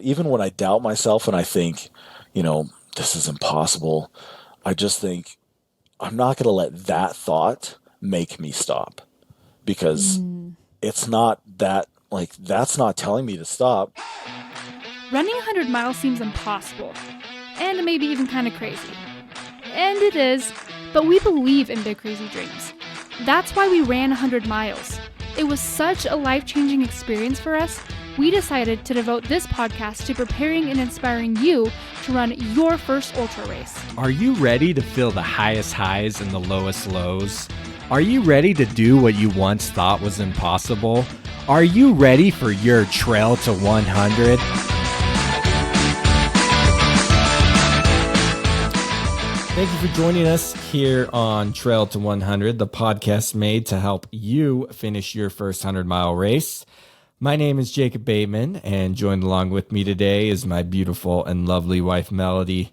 Even when I doubt myself and I think, this is impossible, I just think I'm not going to let that thought make me stop, because it's not that, that's not telling me to stop. Running 100 miles seems impossible, and maybe even kind of crazy. And it is, but we believe in big crazy dreams. That's why we ran 100 miles. It was such a life-changing experience for us, we decided to devote this podcast to preparing and inspiring you to run your first ultra race. Are you ready to feel the highest highs and the lowest lows? Are you ready to do what you once thought was impossible? Are you ready for your trail to 100? Thank you for joining us here on Trail to 100, the podcast made to help you finish your first 100-mile race. My name is Jacob Bateman, and joined along with me today is my beautiful and lovely wife, Melody.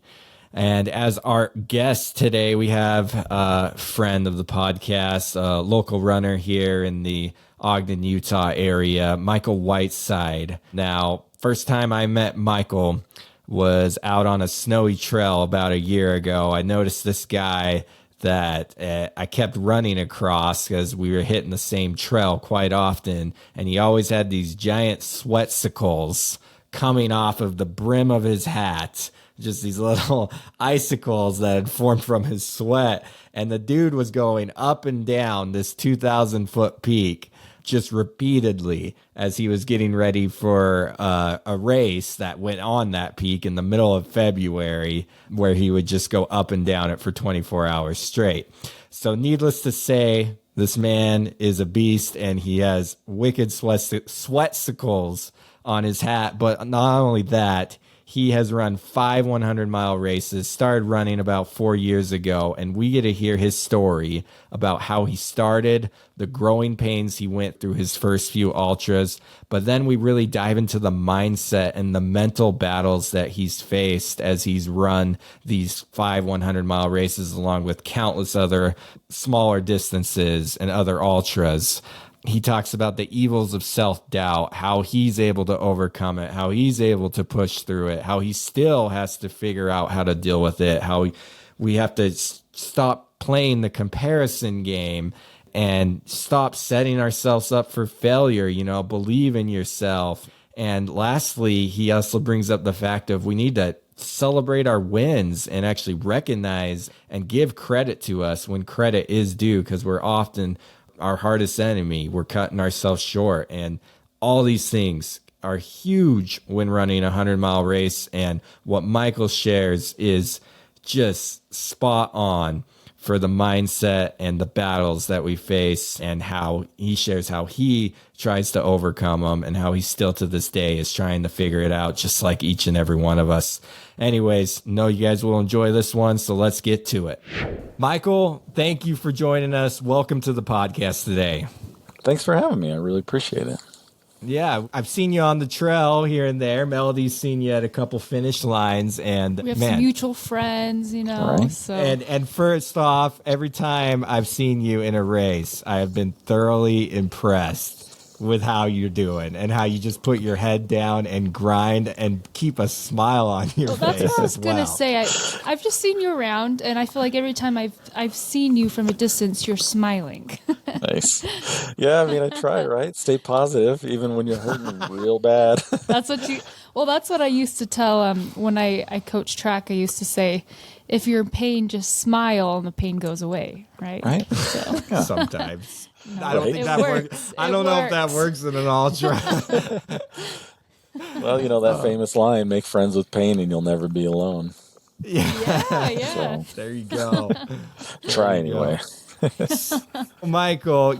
And as our guest today, we have a friend of the podcast, a local runner here in the Ogden, Utah area, Michael Whiteside. Now, first time I met Michael was out on a snowy trail about a year ago. I noticed this guy that I kept running across because we were hitting the same trail quite often, and he always had these giant sweatsicles coming off of the brim of his hat, just these little icicles that had formed from his sweat, and the dude was going up and down this 2,000-foot peak just repeatedly as he was getting ready for a race that went on that peak in the middle of February, where he would just go up and down it for 24 hours straight. So needless to say, this man is a beast, and he has wicked sweatsicles on his hat. But not only that, he has run 5 100-mile races, started running about 4 years ago, and we get to hear his story about how he started, the growing pains he went through his first few ultras, but then we really dive into the mindset and the mental battles that he's faced as he's run these 5 100-mile races along with countless other smaller distances and other ultras. He talks about the evils of self-doubt, how he's able to overcome it, how he's able to push through it, how he still has to figure out how to deal with it, how we have to stop playing the comparison game and stop setting ourselves up for failure, believe in yourself. And lastly, he also brings up the fact of we need to celebrate our wins and actually recognize and give credit to us when credit is due, because we're often our hardest enemy. We're cutting ourselves short, and all these things are huge when running a 100-mile race. And what Michael shares is just spot on for the mindset and the battles that we face, and how he shares how he tries to overcome them and how he still to this day is trying to figure it out, just like each and every one of us. Anyways, know you guys will enjoy this one, so let's get to it. Michael, thank you for joining us. Welcome to the podcast today. Thanks for having me. I really appreciate it. Yeah, I've seen you on the trail here and there. Melody's seen you at a couple finish lines, and we have some mutual friends, Right. So and first off, every time I've seen you in a race, I have been thoroughly impressed with how you're doing and how you just put your head down and grind and keep a smile on your face. That's what I was gonna say. I've just seen you around, and I feel like every time I've seen you from a distance, you're smiling. Nice. Yeah, I try, right? Stay positive, even when you're hurting real bad. That's what I used to tell when I coach track. I used to say, if you're in pain, just smile and the pain goes away, right? Right. So. Yeah. Sometimes. No, I don't think that works. I don't know if that works in an ultra. Well, that famous line, make friends with pain and you'll never be alone. Yeah. So, there you go. try anyway. Michael,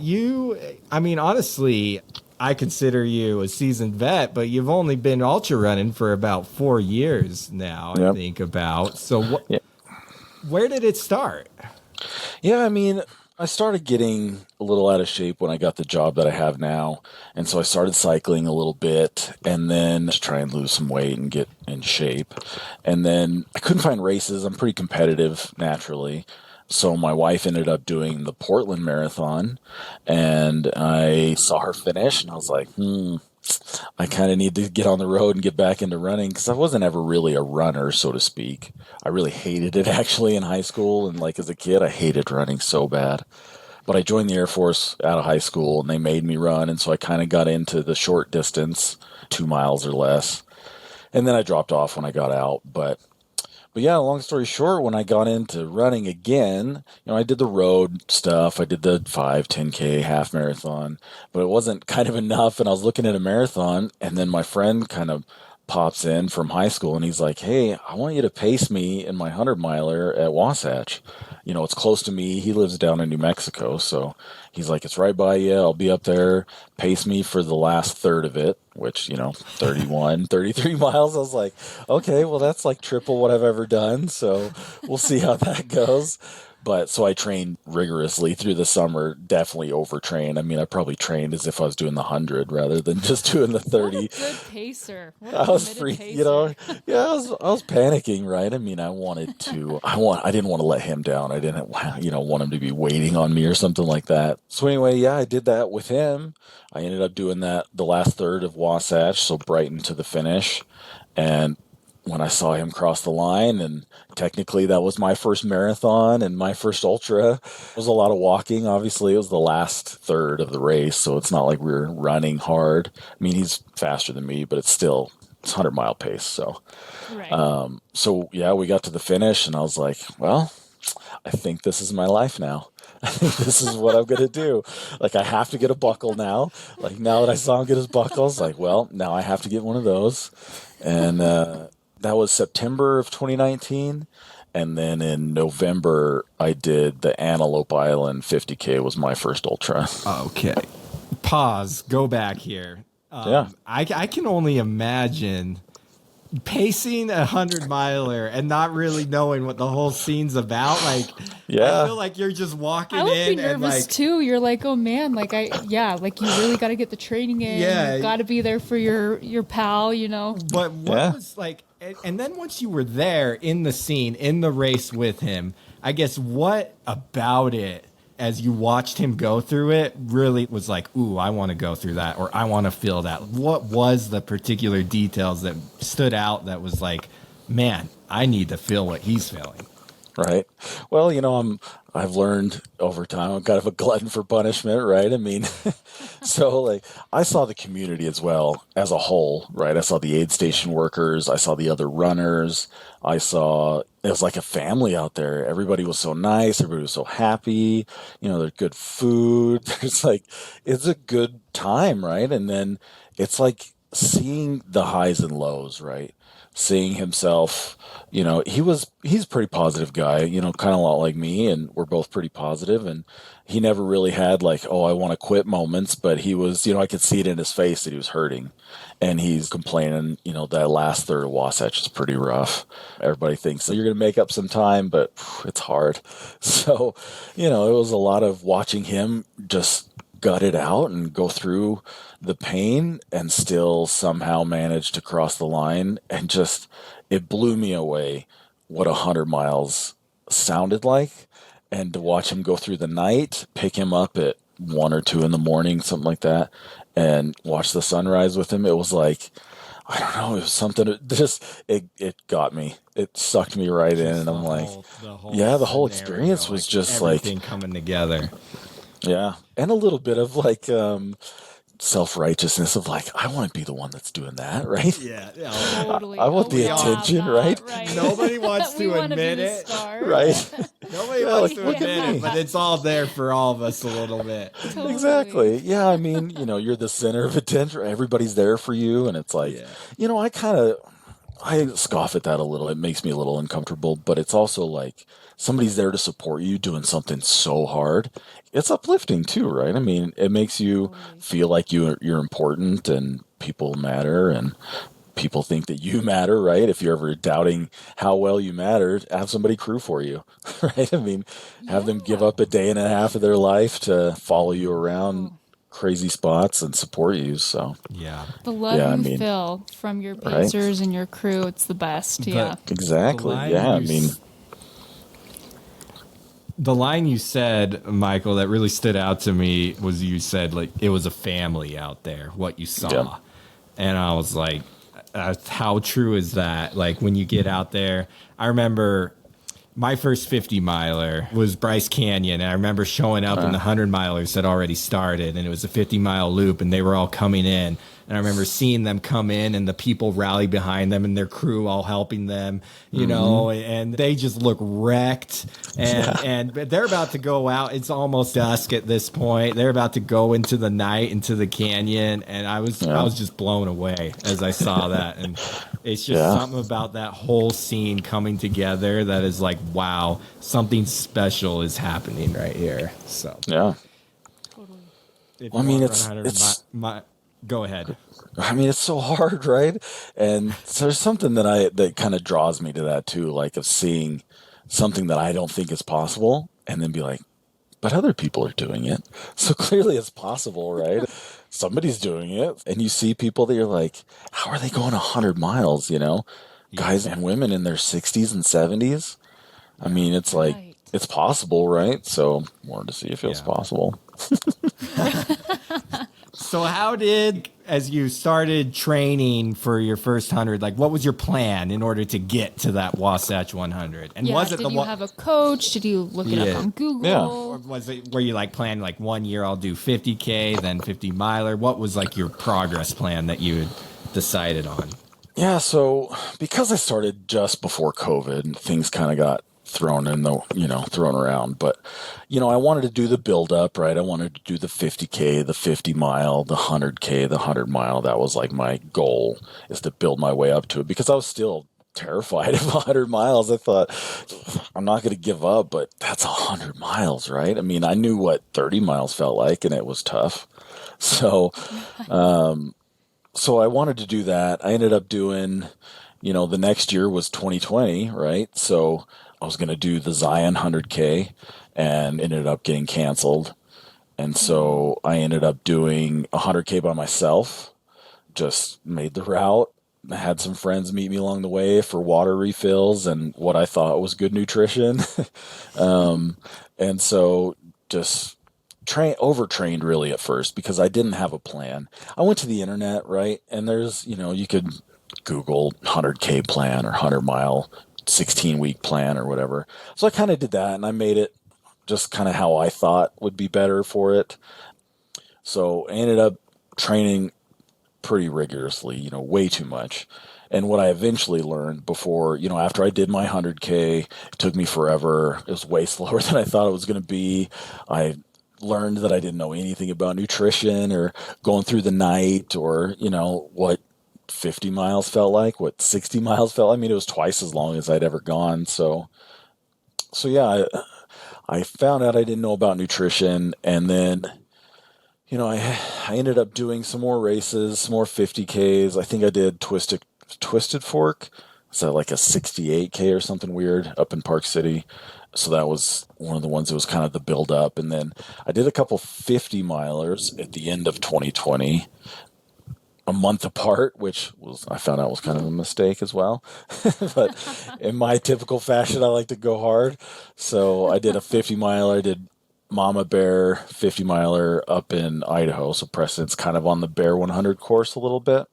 honestly, I consider you a seasoned vet, but you've only been ultra running for about 4 years now, I think about. So where did it start? Yeah, I started getting a little out of shape when I got the job that I have now. And so I started cycling a little bit, and then to try and lose some weight and get in shape. And then I couldn't find races. I'm pretty competitive naturally. So my wife ended up doing the Portland Marathon, and I saw her finish, and I was like, I kind of need to get on the road and get back into running because I wasn't ever really a runner, so to speak. I really hated it actually in high school. And like as a kid, I hated running so bad. But I joined the Air Force out of high school and they made me run. And so I kind of got into the short distance, 2 miles or less. And then I dropped off when I got out. But yeah, long story short, when I got into running again, I did the road stuff. I did the 5, 10K, half marathon, but it wasn't kind of enough. And I was looking at a marathon, and then my friend kind of pops in from high school, and he's like, "Hey, I want you to pace me in my 100 miler at Wasatch. It's close to me. He lives down in New Mexico, so he's like, it's right by you. I'll be up there. Pace me for the last third of it, which 31, 33 miles. I was like, okay, well that's like triple what I've ever done. So we'll see how that goes. But so I trained rigorously through the summer, definitely overtrained. I mean, I probably trained as if I was doing the 100 rather than just doing the 30. What a good pacer. What a I was committed free, pacer. yeah, I was panicking, right? I mean, I didn't want to let him down. I didn't, want him to be waiting on me or something like that. So anyway, yeah, I did that with him. I ended up doing that the last third of Wasatch, so Brighton to the finish. And when I saw him cross the line, and technically that was my first marathon and my first ultra. It was a lot of walking. Obviously, it was the last third of the race, so it's not like we were running hard. I mean, he's faster than me, but it's 100-mile pace. So, Right. so yeah, we got to the finish, and I was like, well, I think this is my life now. I think this is what I'm going to do. Like, I have to get a buckle now. Like, now that I saw him get his buckles, like, well, now I have to get one of those. And, that was September of 2019. And then in November, I did the Antelope Island 50K was my first ultra. Okay. Pause. Go back here. Yeah. I can only imagine pacing a 100-miler and not really knowing what the whole scene's about. Like, Yeah. I feel like you're just walking I would in be and nervous like, too. You're like, oh man, like you really got to get the training in. Yeah. You got to be there for your pal, But what Yeah. was like, and then once you were there in the scene, in the race with him, I guess what about it as you watched him go through it really was like, ooh, I want to go through that, or I want to feel that? What was the particular details that stood out that was like, man, I need to feel what he's feeling? Right. Well, I've learned over time, I'm kind of a glutton for punishment, right? I mean, so like I saw the community as well as a whole, right? I saw the aid station workers. I saw the other runners. It was like a family out there. Everybody was so nice. Everybody was so happy. There's good food. It's a good time, right? And then it's like seeing the highs and lows, right? Seeing himself, he's a pretty positive guy, kind of a lot like me, and we're both pretty positive. And he never really had like, oh, I want to quit moments, but he was, I could see it in his face that he was hurting, and he's complaining, that last third of Wasatch is pretty rough. Everybody thinks you're going to make up some time, but it's hard. So, it was a lot of watching him just gut it out and go through the pain and still somehow manage to cross the line. And just, it blew me away what 100 miles sounded like. And to watch him go through the night, pick him up at 1 or 2 in the morning, something like that, and watch the sunrise with him. It was like, I don't know, it was something that just, it got me. It sucked me right in. And I'm like, the whole experience was just like everything coming together. Yeah. And a little bit of like self-righteousness of like, I want to be the one that's doing that, right? Yeah. Totally. I want the we all have attention, that, right? Nobody wants We to wanna be admit the it. star. Right? Nobody Yeah, wants like, to look at admit me. it, but it's all there for all of us a little bit. Totally. Exactly. Yeah. I mean, you're the center of attention. Everybody's there for you. And it's like, I scoff at that a little. It makes me a little uncomfortable, but it's also like somebody's there to support you doing something so hard. It's uplifting too, right? I mean, it makes you feel like you're important and people matter and people think that you matter, right? If you're ever doubting how well you matter, have somebody crew for you, right? I mean, have them give up a day and a half of their life to follow you around crazy spots and support you. So Yeah. The love Yeah, I you mean, feel from your right? pacers and your crew, it's the best. Yeah. Exactly. The line you said, Michael, that really stood out to me was you said like it was a family out there, what you saw. Yeah. And I was like, how true is that? Like when you get out there, I remember my first 50 miler was Bryce Canyon. And I remember showing up and the 100 milers had already started, and it was a 50-mile loop and they were all coming in. And I remember seeing them come in and the people rally behind them and their crew all helping them, you know, and they just look wrecked. And they're about to go out. It's almost dusk at this point. They're about to go into the night, into the canyon. And I was just blown away as I saw that. And it's just something about that whole scene coming together that is like, wow, something special is happening right here. So, yeah. Totally. I mean, it's go ahead. I mean, it's so hard, right? And so there's something that kind of draws me to that too, like of seeing something that I don't think is possible and then be like, but other people are doing it. So clearly it's possible, right? Somebody's doing it. And you see people that you're like, how are they going 100 miles, you know? Guys and women in their 60s and 70s. I mean, it's like, it's possible, right? So wanted to see if it was possible. So how did, as you started training for your first 100, like what was your plan in order to get to that Wasatch 100? And was it did you have a coach? Did you look it up on Google? Yeah. Or were you like planning like 1 year I'll do 50K, then 50 miler? What was like your progress plan that you had decided on? Yeah, so because I started just before COVID, things kind of got thrown around. But, I wanted to do the build up, right? I wanted to do the 50K, the 50 mile, the 100K, the 100 mile. That was like my goal, is to build my way up to it, because I was still terrified of 100 miles. I thought, I'm not going to give up, but that's 100 miles, right? I mean, I knew what 30 miles felt like, and it was tough. So, so I wanted to do that. I ended up doing, the next year was 2020, right? So I was going to do the Zion 100K and ended up getting canceled. And so I ended up doing 100K by myself, just made the route. I had some friends meet me along the way for water refills and what I thought was good nutrition. And so just overtrained really at first because I didn't have a plan. I went to the internet, right? And there's, you could Google 100K plan or 100 mile 16-week plan or whatever. So I kind of did that, and I made it just kind of how I thought would be better for it. So I ended up training pretty rigorously, way too much. And what I eventually learned before, after I did my 100K, it took me forever. It was way slower than I thought it was going to be. I learned that I didn't know anything about nutrition or going through the night or, what 50 miles felt like, what 60 miles felt. I mean, it was twice as long as I'd ever gone. So yeah, I found out I didn't know about nutrition. And then, I ended up doing some more races, some more 50Ks. I think I did Twisted Fork. Is that like a 68K or something weird up in Park City? So that was one of the ones that was kind of the build up. And then I did a couple 50 milers at the end of 2020, a month apart, which I found out was kind of a mistake as well. But in my typical fashion, I like to go hard. So I did a 50 miler. I did Mama Bear 50 miler up in Idaho. So Preston's kind of on the Bear 100 course a little bit.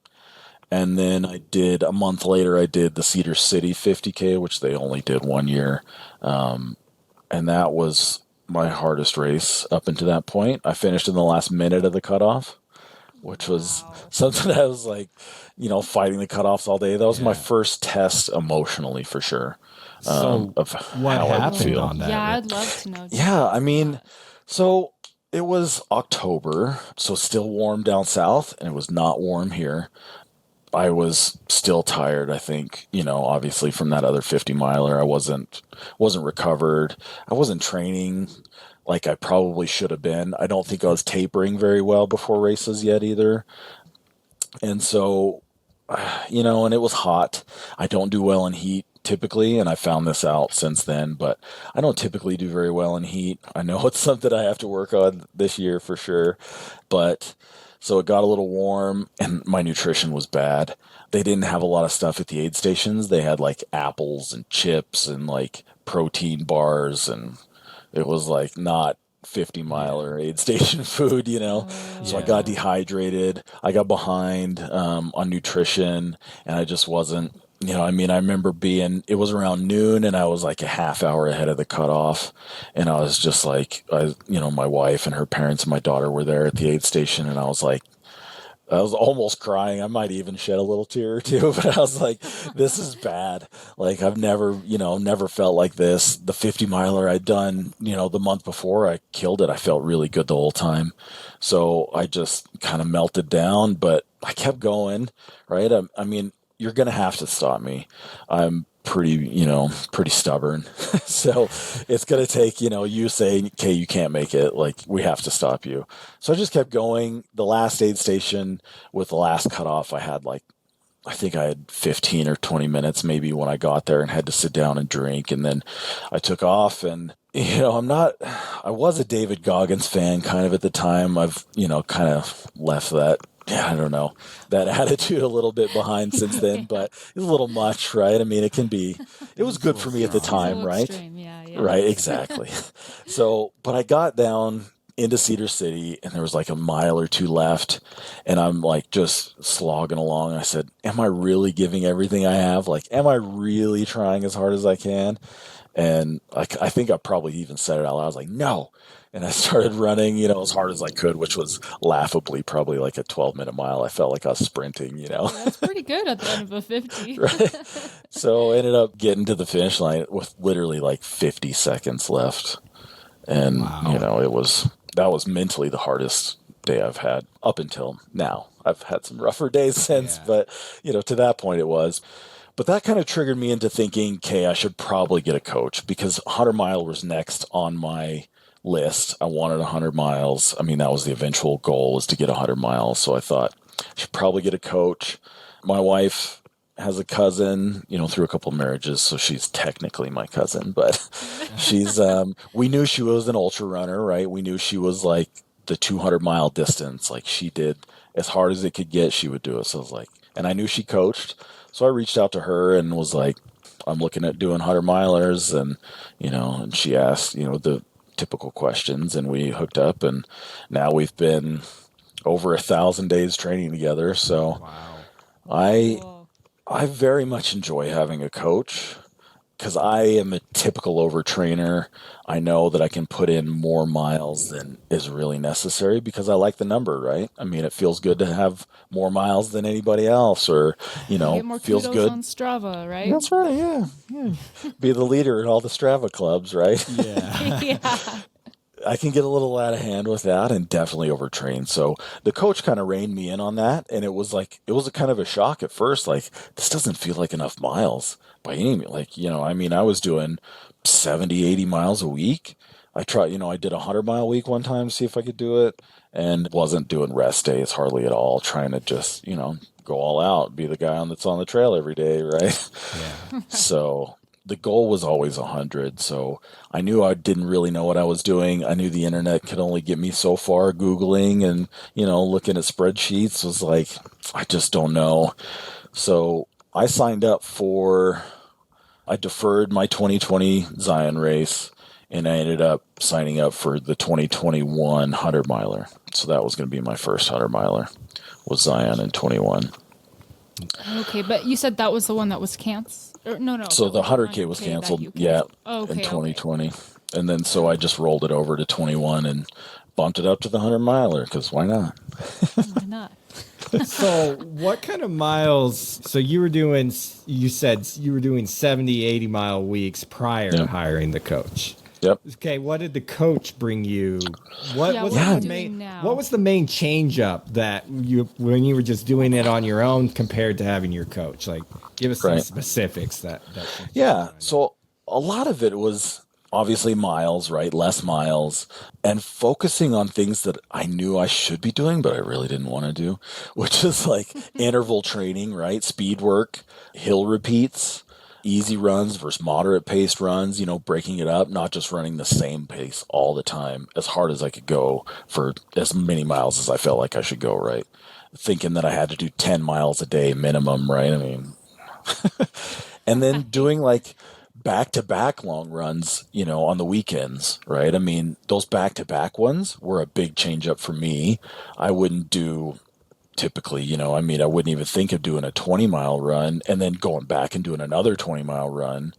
And then a month later, I did the Cedar City 50K, which they only did 1 year. And that was my hardest race up until that point. I finished in the last minute of the cutoff, which was something that I was like, fighting the cutoffs all day. That was my first test emotionally, for sure. Of what how I would happened feel on that? Yeah, I'd love to know. Yeah, I mean, so it was October, so still warm down south, and it was not warm here. I was still tired, I think, obviously from that other 50 miler. I wasn't recovered. I wasn't training like I probably should have been. I don't think I was tapering very well before races yet either. And so, and it was hot. I don't do well in heat typically, and I found this out since then, but I don't typically do very well in heat. I know it's something I have to work on this year for sure. But so it got a little warm and my nutrition was bad. They didn't have a lot of stuff at the aid stations. They had like apples and chips and like protein bars, and it was like not 50 miler aid station food, So I got dehydrated. I got behind on nutrition, and I just wasn't, I remember it was around noon, and I was like a half hour ahead of the cutoff. And I was just like, my wife and her parents and my daughter were there at the aid station, and I was like, I was almost crying. I might even shed a little tear or two, but I was like, this is bad. Like I've never felt like this. The 50 miler I'd done, the month before, I killed it. I felt really good the whole time. So I just kind of melted down, but I kept going, right? You're going to have to stop me. I'm pretty stubborn. So it's going to take, you saying, okay, you can't make it. Like we have to stop you. So I just kept going. The last aid station with the last cutoff, I think I had 15 or 20 minutes maybe when I got there and had to sit down and drink. And then I took off and, I was a David Goggins fan kind of at the time. I've, kind of left that. Yeah, I don't know, that attitude a little bit behind since then, but it's a little much, right? It was good for me at the time, right? Extreme. Yeah. Right, exactly. So, but I got down into Cedar City and there was like a mile or two left and I'm like just slogging along. I said, am I really giving everything I have? Like, am I really trying as hard as I can? And I think I probably even said it out loud. I was like, no. And I started running, as hard as I could, which was laughably probably like a 12-minute mile. I felt like I was sprinting, That's pretty good at the end of a 50. Right. So I ended up getting to the finish line with literally like 50 seconds left. And, that was mentally the hardest day I've had up until now. I've had some rougher days since, but, to that point it was. But that kind of triggered me into thinking, okay, I should probably get a coach because 100 mile was next on my list. I wanted 100 miles. That was the eventual goal, was to get 100 miles. So I thought I should probably get a coach. My wife has a cousin, through a couple of marriages, so she's technically my cousin, but she's, we knew she was an ultra runner, right? We knew she was like the 200-mile distance. Like she did as hard as it could get, she would do it. So I was like, and I knew she coached. So I reached out to her and was like, I'm looking at doing 100 milers. And, and she asked, the typical questions, and we hooked up, and now we've been over 1,000 days training together. So Wow. I very much enjoy having a coach because I am a typical overtrainer. I know that I can put in more miles than is really necessary because I like the number, right? It feels good to have more miles than anybody else, or, Get more feels kudos good on Strava, right? That's right. Yeah. Be the leader in all the Strava clubs, right? Yeah. Yeah. I can get a little out of hand with that and definitely overtrain. So the coach kind of reined me in on that. And it was a kind of a shock at first. Like, this doesn't feel like enough miles by any means. Like, I was doing 70, 80 miles a week. I tried, I did a 100-mile week one time to see if I could do it, and wasn't doing rest days hardly at all, trying to just, go all out, be the guy that's on the trail every day. Right. Yeah. So the goal was always 100. So I knew I didn't really know what I was doing. I knew the internet could only get me so far. Googling and, looking at spreadsheets was like, I just don't know. So I signed up I deferred my 2020 Zion race, and I ended up signing up for the 2021 100 miler. So that was going to be my first 100 miler, was Zion in 21. Okay, but you said that was the one that was canceled. No. So the 100K was canceled, in 2020. Okay. And then so I just rolled it over to 21 and bumped it up to the 100 miler, because why not? Why not? So what kind of miles? So you said you were doing 70, 80 mile weeks prior to hiring the coach. Yep. Okay, what did the coach bring you? What was the main change up that when you were just doing it on your own compared to having your coach? Like, give us some specifics So a lot of it was obviously miles, right? Less miles, and focusing on things that I knew I should be doing, but I really didn't want to do, which is like interval training, right? Speed work, hill repeats, easy runs versus moderate paced runs, breaking it up, not just running the same pace all the time, as hard as I could go for as many miles as I felt like I should go, right? Thinking that I had to do 10 miles a day minimum, right? And then doing like back-to-back long runs, on the weekends, right? I mean, those back-to-back ones were a big change up for me. I wouldn't do typically, I mean, I wouldn't even think of doing a 20-mile run and then going back and doing another 20-mile run.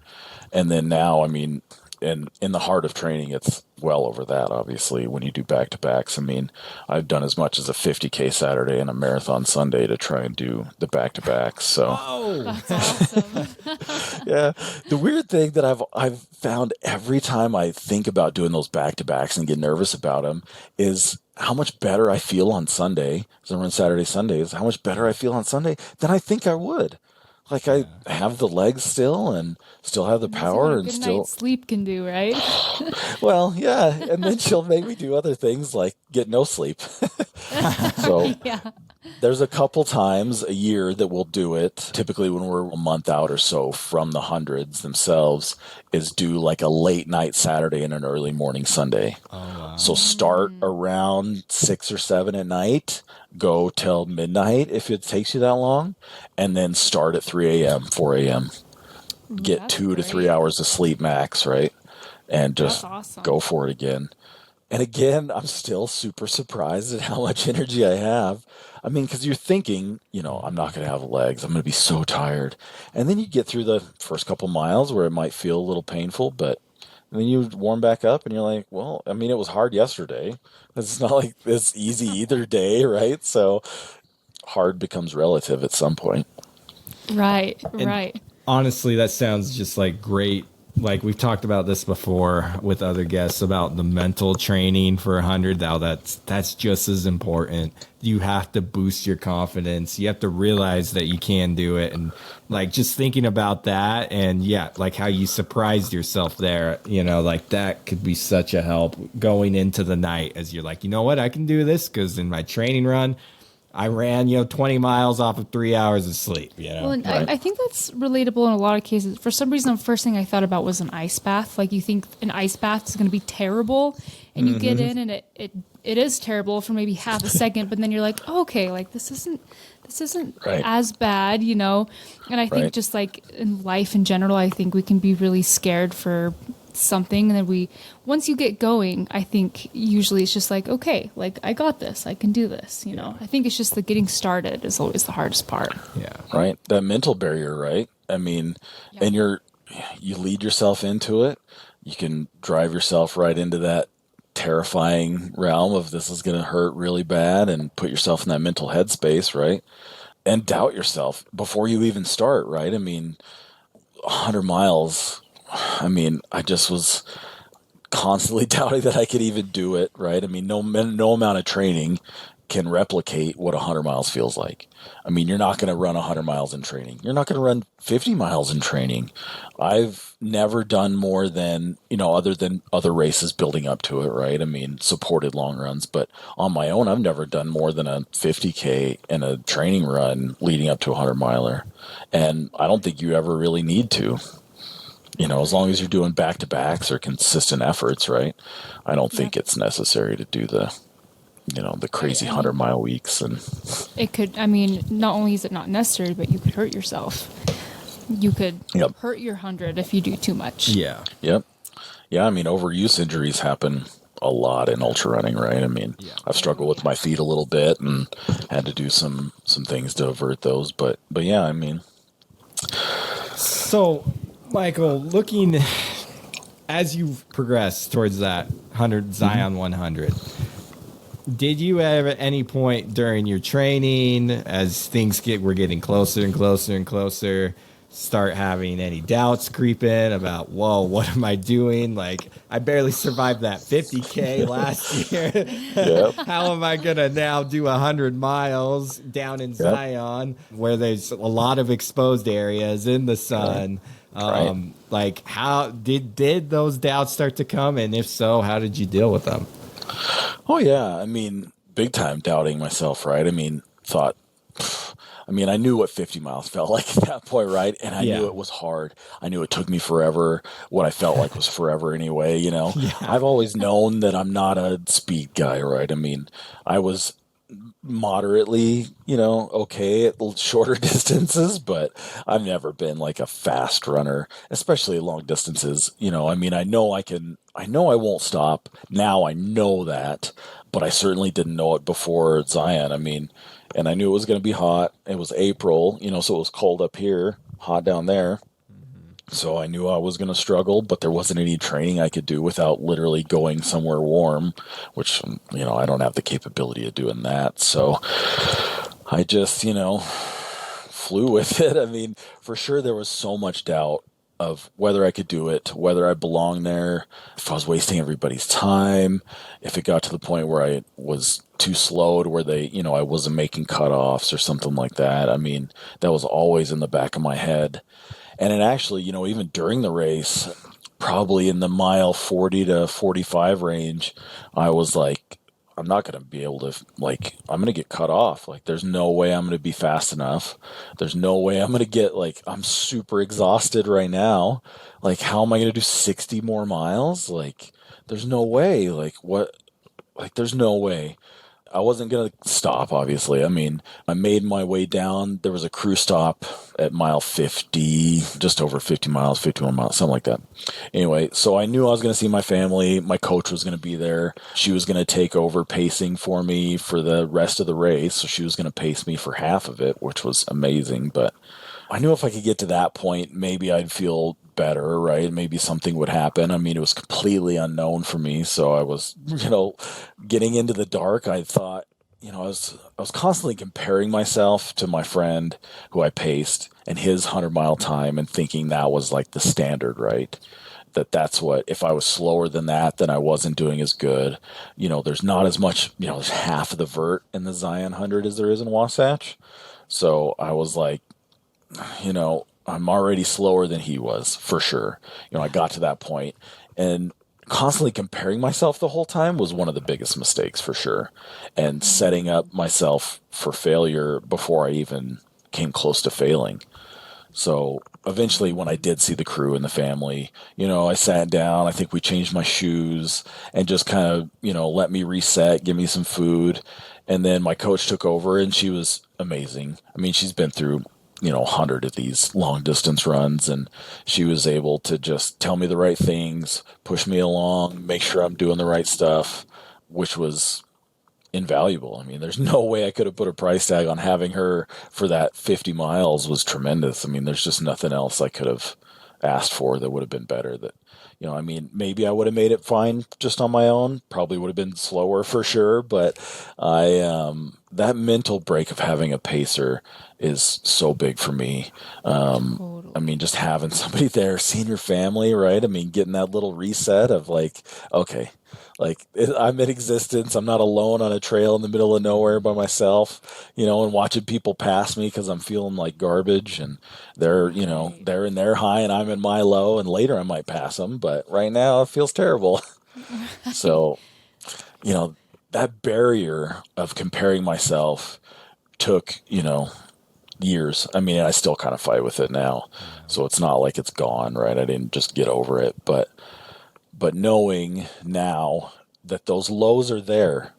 And then now, I mean, in the heart of training, it's well over that, obviously, when you do back-to-backs. I mean, I've done as much as a 50K Saturday and a marathon Sunday to try and do the back-to-backs. So, That's awesome. yeah. The weird thing that I've found every time I think about doing those back-to-backs and get nervous about them is how much better I feel on Sunday, because I run Saturday, Sundays, how much better I feel on Sunday than I think I would. Like I have the legs still and still have the power and good still night's sleep can do, right? well, yeah, and then she'll make me do other things like get no sleep. So Yeah. there's a couple times a year that we'll do it, typically when we're a month out or so from the hundreds themselves, is do like a late night Saturday and an early morning Sunday. Oh, wow. So start around 6 or 7 at night, go till midnight if it takes you that long, and then start at 3 a.m., 4 a.m. Get that's 2 to great. 3 hours of sleep max, right? And just That's awesome. go for it again. And again, I'm still super surprised at how much energy I have. I mean, because you're thinking, I'm not going to have legs. I'm going to be so tired. And then you get through the first couple miles where it might feel a little painful, but and then you warm back up and you're like, well, I mean, it was hard yesterday. It's not like it's easy either day, right? So hard becomes relative at some point. Right, And right. honestly, that sounds just like great. Like we've talked about this before with other guests about the mental training for 100. Now that's just as important. You have to boost your confidence. You have to realize that you can do it. And like just thinking about that and like how you surprised yourself there, like that could be such a help going into the night as you're like, you know what, I can do this because in my training run, I ran, 20 miles off of 3 hours of sleep, Well, and Right. I think that's relatable in a lot of cases. For some reason, the first thing I thought about was an ice bath. Like you think an ice bath is going to be terrible, and you get in, and it is terrible for maybe half a second, but then you're like, oh, okay, like this isn't Right. as bad, And I think Right. just like in life in general, I think we can be really scared for something, and then once you get going, I think usually it's just like, okay, like I got this, I can do this. I think it's just the getting started is always the hardest part. Yeah. Right? That mental barrier, right? I mean, and you lead yourself into it. You can drive yourself right into that terrifying realm of this is going to hurt really bad and put yourself in that mental headspace, right? And doubt yourself before you even start, right? I mean, 100 miles, I just was constantly doubting that I could even do it, right? I mean, no amount of training can replicate what 100 miles feels like. I mean, you're not going to run 100 miles in training. You're not going to run 50 miles in training. I've never done more than, other than other races building up to it, right? I mean, supported long runs, but on my own, I've never done more than a 50K and a training run leading up to a 100 miler. And I don't think you ever really need to. As long as you're doing back-to-backs or consistent efforts, right? I don't think it's necessary to do the crazy 100-mile weeks. And It could, not only is it not necessary, but you could hurt yourself. You could Yep. hurt your 100 if you do too much. Yeah. Yep. Yeah, overuse injuries happen a lot in ultra running, right? I've struggled with my feet a little bit and had to do some things to avert those. But yeah, So, Michael, looking as you've progressed towards that 100 Zion 100, did you ever at any point during your training, as things were getting closer and closer and closer, start having any doubts creep in about, whoa, what am I doing? Like, I barely survived that 50K last year. Yep. How am I going to now do 100 miles down in Zion where there's a lot of exposed areas in the sun? Right. Like, how did those doubts start to come? And if so, how did you deal with them? Oh, yeah. Big time doubting myself, right? Thought, I knew what 50 miles felt like at that point, right? And I knew it was hard. I knew it took me forever. What I felt like was forever anyway, I've always known that I'm not a speed guy, right? I was moderately, okay at shorter distances, but I've never been like a fast runner, especially long distances. I mean, I know I won't stop. Now I know that, but I certainly didn't know it before Zion. I mean, and I knew it was going to be hot. It was April, so it was cold up here, hot down there. So I knew I was going to struggle, but there wasn't any training I could do without literally going somewhere warm, which, I don't have the capability of doing that. So I just, flew with it. I mean, for sure, there was so much doubt of whether I could do it, whether I belonged there, if I was wasting everybody's time, if it got to the point where I was too slow to where I wasn't making cutoffs or something like that. I mean, that was always in the back of my head. And it actually, even during the race, probably in the mile 40 to 45 range, I was like, I'm not going to be able to, I'm going to get cut off. Like, there's no way I'm going to be fast enough. There's no way I'm going to get, I'm super exhausted right now. Like, how am I going to do 60 more miles? Like, there's no way. There's no way. I wasn't going to stop, obviously. I mean, I made my way down. There was a crew stop at mile 50, just over 50 miles, 51 miles, something like that. Anyway, so I knew I was going to see my family. My coach was going to be there. She was going to take over pacing for me for the rest of the race. So she was going to pace me for half of it, which was amazing. But I knew if I could get to that point, maybe I'd feel better, right? Maybe something would happen. I mean, it was completely unknown for me. So I was, getting into the dark. I thought, I was constantly comparing myself to my friend who I paced and his 100-mile time and thinking that was like the standard, right? That's what, if I was slower than that, then I wasn't doing as good. There's not as much, there's half of the vert in the Zion 100 as there is in Wasatch. So I was like, I'm already slower than he was for sure. I got to that point, and constantly comparing myself the whole time was one of the biggest mistakes for sure. And setting up myself for failure before I even came close to failing. So eventually when I did see the crew and the family, I sat down, I think we changed my shoes and just kind of, let me reset, give me some food. And then my coach took over and she was amazing. I mean, she's been through 100 of these long distance runs, and she was able to just tell me the right things, push me along, make sure I'm doing the right stuff, which was invaluable. I mean, there's no way I could have put a price tag on having her for that 50 miles was tremendous. I mean, there's just nothing else I could have asked for that would have been better. That, I mean, maybe I would have made it fine just on my own, probably would have been slower for sure. But that mental break of having a pacer is so big for me. Totally. I mean, just having somebody there, seeing your family, right? I mean, getting that little reset of okay, I'm in existence. I'm not alone on a trail in the middle of nowhere by myself, and watching people pass me because I'm feeling like garbage, and they're in their high and I'm in my low, and later I might pass them, but right now it feels terrible. So, that barrier of comparing myself took, years. I mean, I still kind of fight with it now. So it's not like it's gone, right? I didn't just get over it, but knowing now that those lows are there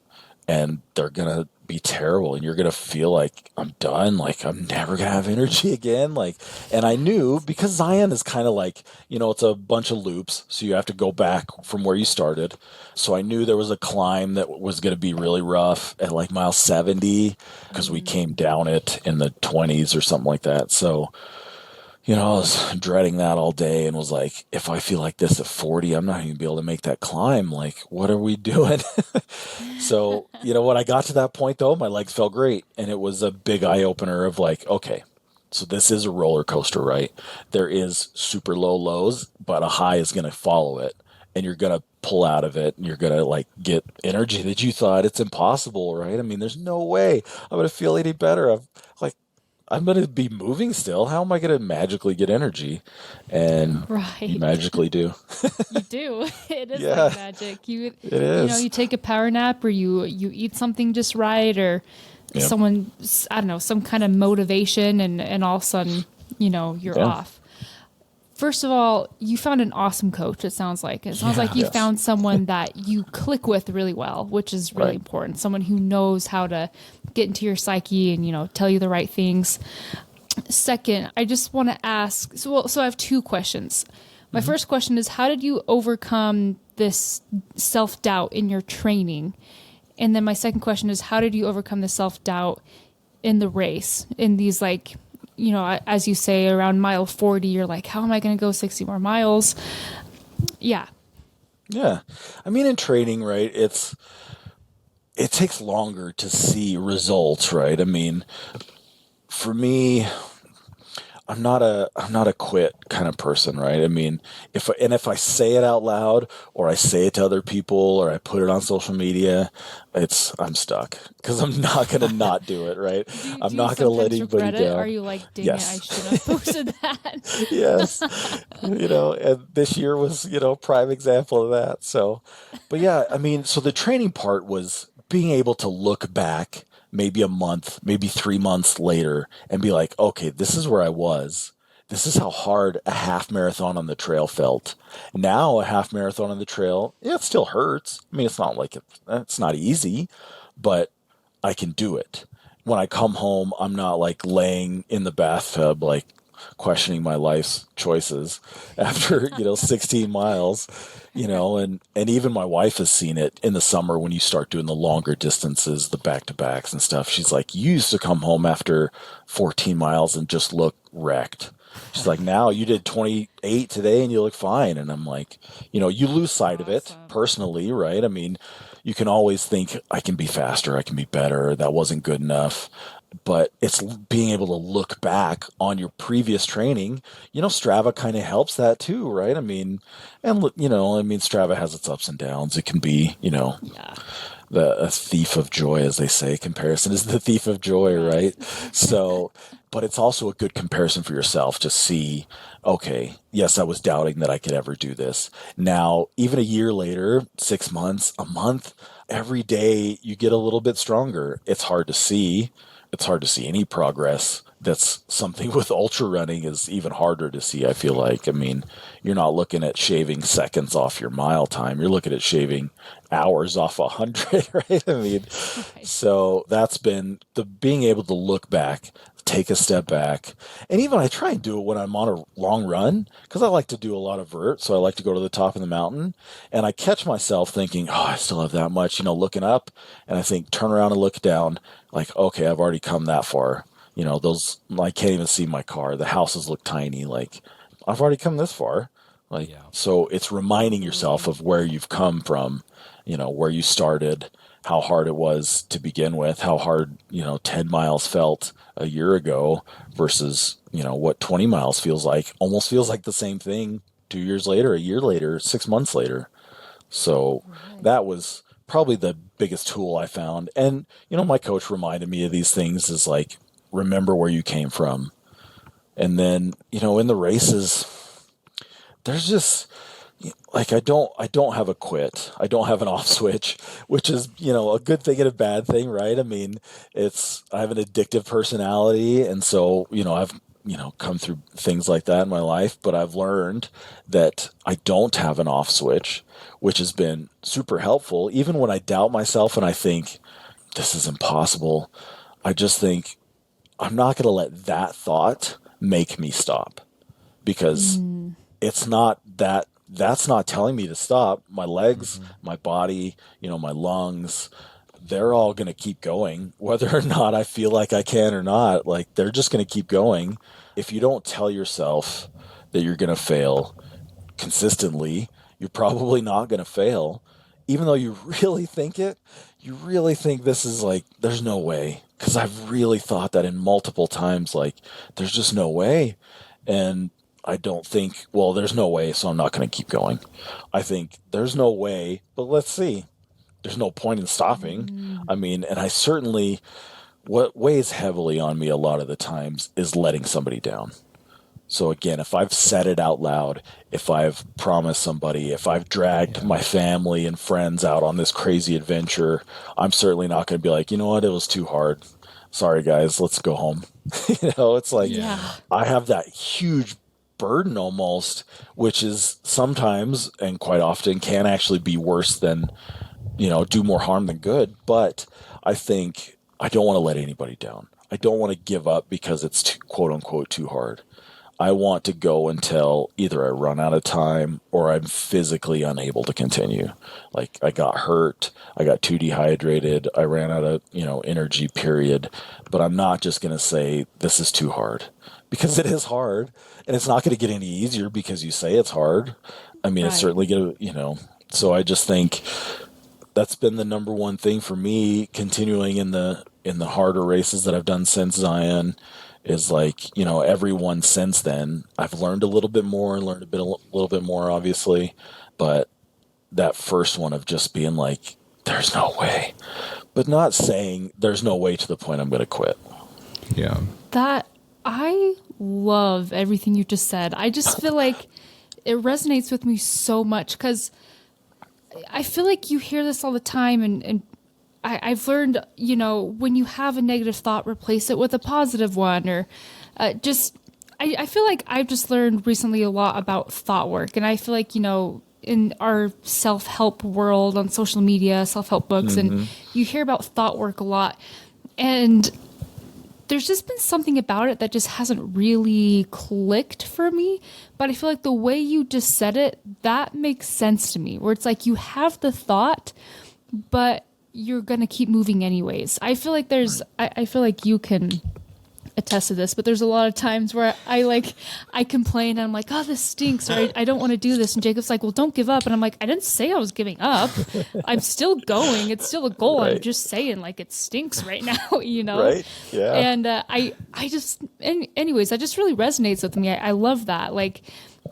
and they're going to be terrible and you're going to feel like I'm done, like I'm never going to have energy again. And I knew because Zion is kind of like, it's a bunch of loops. So you have to go back from where you started. So I knew there was a climb that was going to be really rough at like mile 70 because we came down it in the 20s or something like that. So, I was dreading that all day and was like, if I feel like this at 40, I'm not even going to be able to make that climb. Like, what are we doing? So, when I got to that point, though, my legs felt great. And it was a big eye opener of okay, so this is a roller coaster, right? There is super low lows, but a high is going to follow it. And you're going to pull out of it and you're going to get energy that you thought it's impossible, right? I mean, there's no way I'm going to feel any better. I'm going to be moving still. How am I going to magically get energy? And you magically do. You do. It is Yeah. like magic. It is. You take a power nap or you eat something just right or someone, I don't know, some kind of motivation and all of a sudden, you're off. first of all, you found an awesome coach, it sounds like. It sounds like you found someone that you click with really well, which is really important. Someone who knows how to get into your psyche and, tell you the right things. Second, I just want to ask, so I have two questions. My first question is, how did you overcome this self-doubt in your training? And then my second question is, how did you overcome the self-doubt in the race? In these, like, as you say, around mile 40, you're like, how am I going to go 60 more miles? Yeah. Yeah. I mean, in training, right, it takes longer to see results, right? I mean, for me, I'm not a quit kind of person, right? I mean, if I say it out loud or I say it to other people or I put it on social media, I'm stuck because I'm not going to not do it, right? I'm not going to let anybody down. Are you like, dang it, I should have posted that? Yes. And this year was, prime example of that. So, but yeah, I mean, so the training part was being able to look back maybe a month, maybe 3 months later and be like, okay, this is where I was. This is how hard a half marathon on the trail felt. Now a half marathon on the trail, yeah, it still hurts. I mean, it's not like it's not easy, but I can do it. When I come home, I'm not like laying in the bathtub, like questioning my life's choices after, 16 miles, and even my wife has seen it in the summer when you start doing the longer distances, the back-to-backs and stuff. She's like, you used to come home after 14 miles and just look wrecked. She's like, now you did 28 today and you look fine. And I'm like, you lose sight of it personally, right? I mean, you can always think I can be faster, I can be better, that wasn't good enough. But it's being able to look back on your previous training. Strava kind of helps that too, right? I mean, Strava has its ups and downs. It can be, a thief of joy, as they say. Comparison is the thief of joy, right? So, but it's also a good comparison for yourself to see, okay, yes, I was doubting that I could ever do this. Now, even a year later, 6 months, a month, every day you get a little bit stronger. It's hard to see. It's hard to see any progress. That's something with ultra running is even harder to see, I feel like. I mean, you're not looking at shaving seconds off your mile time. You're looking at shaving hours off 100, right? I mean, so that's been the being able to look back, take a step back. And even I try and do it when I'm on a long run because I like to do a lot of vert. So I like to go to the top of the mountain and I catch myself thinking, oh, I still have that much, looking up. And I think, turn around and look down like, okay, I've already come that far. I can't even see my car. The houses look tiny. Like, I've already come this far. So it's reminding yourself of where you've come from, where you started, how hard it was to begin with, how hard, 10 miles felt a year ago versus, what 20 miles feels like. Almost feels like the same thing 2 years later, a year later, 6 months later. So that was probably the biggest tool I found. And, my coach reminded me of these things is like, remember where you came from. And then, in the races, there's just like, I don't have a quit. I don't have an off switch, which is, a good thing and a bad thing, right? I mean, I have an addictive personality. And so, I've, come through things like that in my life, but I've learned that I don't have an off switch, which has been super helpful. Even when I doubt myself and I think this is impossible, I just think I'm not going to let that thought make me stop because it's not that's not telling me to stop. My legs, my body, my lungs, they're all going to keep going, whether or not I feel like I can or not. Like, they're just going to keep going. If you don't tell yourself that you're going to fail consistently, you're probably not going to fail. Even though you really think it, you really think this is like, there's no way. Because I've really thought that in multiple times, like, there's just no way. And I don't think, well, there's no way, so I'm not going to keep going. I think there's no way, but let's see. There's no point in stopping. I mean, and I certainly, what weighs heavily on me a lot of the times is letting somebody down. So again, if I've said it out loud, if I've promised somebody, if I've dragged my family and friends out on this crazy adventure, I'm certainly not going to be like, you know what, it was too hard. Sorry, guys, let's go home. It's like I have that huge burden almost, which is sometimes and quite often can actually be worse than, do more harm than good. But I think I don't want to let anybody down. I don't want to give up because it's too, quote unquote too hard. I want to go until either I run out of time or I'm physically unable to continue. Like I got hurt, I got too dehydrated, I ran out of, energy, period. But I'm not just going to say this is too hard, because it is hard, and it's not going to get any easier because you say it's hard. I mean, It's certainly going to, so I just think that's been the number one thing for me, continuing in the harder races that I've done since Zion, is like, everyone since then, I've learned a little bit more, little bit more, obviously. But that first one of just being like, there's no way, but not saying there's no way to the point I'm going to quit. Yeah. That, I love everything you just said. I just feel like it resonates with me so much, because I feel like you hear this all the time, and I've learned, when you have a negative thought, replace it with a positive one, or I feel like I've just learned recently a lot about thought work. And I feel like, in our self-help world on social media, self-help books, and you hear about thought work a lot. And there's just been something about it that just hasn't really clicked for me. But I feel like the way you just said it, that makes sense to me, where it's like you have the thought, but you're going to keep moving anyways. I feel like I feel like you can attest to this, but there's a lot of times where I complain and I'm like, oh, this stinks, or I don't want to do this. And Jacob's like, well, don't give up. And I'm like, I didn't say I was giving up. I'm still going. It's still a goal. Right. I'm just saying, like, it stinks right now, Right. Yeah. And anyways, that just really resonates with me. I love that. Like,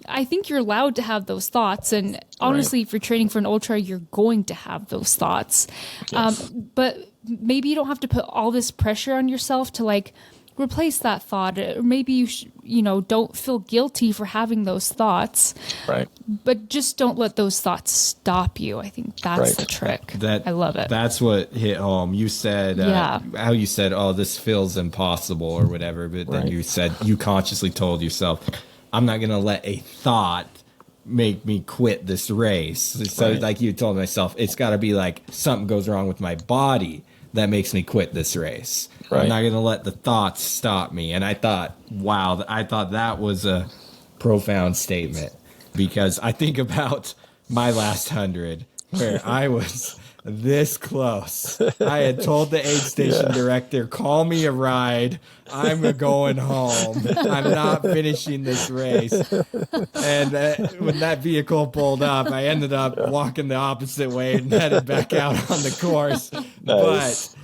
I think you're allowed to have those thoughts. And honestly, if you're training for an ultra, you're going to have those thoughts. Yes. But maybe you don't have to put all this pressure on yourself to like replace that thought. Or maybe you don't feel guilty for having those thoughts. Right. But just don't let those thoughts stop you. I think that's the trick. I love it. That's what hit home. You said, how you said, oh, this feels impossible or whatever. But then you said, you consciously told yourself, I'm not going to let a thought make me quit this race. So like you told myself, it's got to be like something goes wrong with my body that makes me quit this race. Right. I'm not going to let the thoughts stop me. And I thought, wow, I thought that was a profound statement, because I think about my last 100 where I was this close. I had told the aid station director, call me a ride. I'm going home. I'm not finishing this race. And when that vehicle pulled up, I ended up walking the opposite way and headed back out on the course. Nice.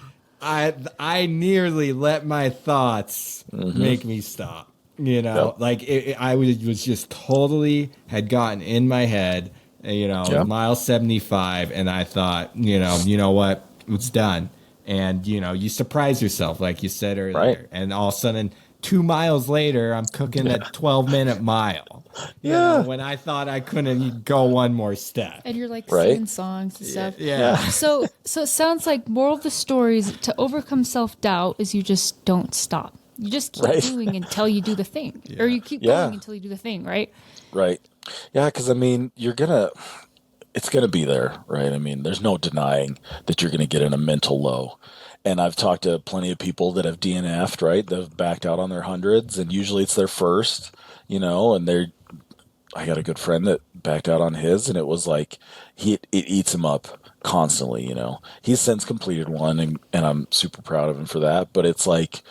But I nearly let my thoughts make me stop. I was just totally had gotten in my head. Mile 75, and I thought, you know what, it's done. And, you surprise yourself, like you said earlier. Right. And all of a sudden, 2 miles later, I'm cooking a 12-minute mile. When I thought I couldn't go one more step. And you're like singing songs and stuff. Yeah. So it sounds like moral of the story is to overcome self-doubt is you just don't stop. You just keep doing until you do the thing. Or you keep going until you do the thing, right? Right. Yeah, because, it's going to be there, right? There's no denying that you're going to get in a mental low. And I've talked to plenty of people that have DNF'd, right? They've backed out on their hundreds, and usually it's their first, and I got a good friend that backed out on his, and it was like, it eats him up constantly, He's since completed one, and I'm super proud of him for that. But it's like,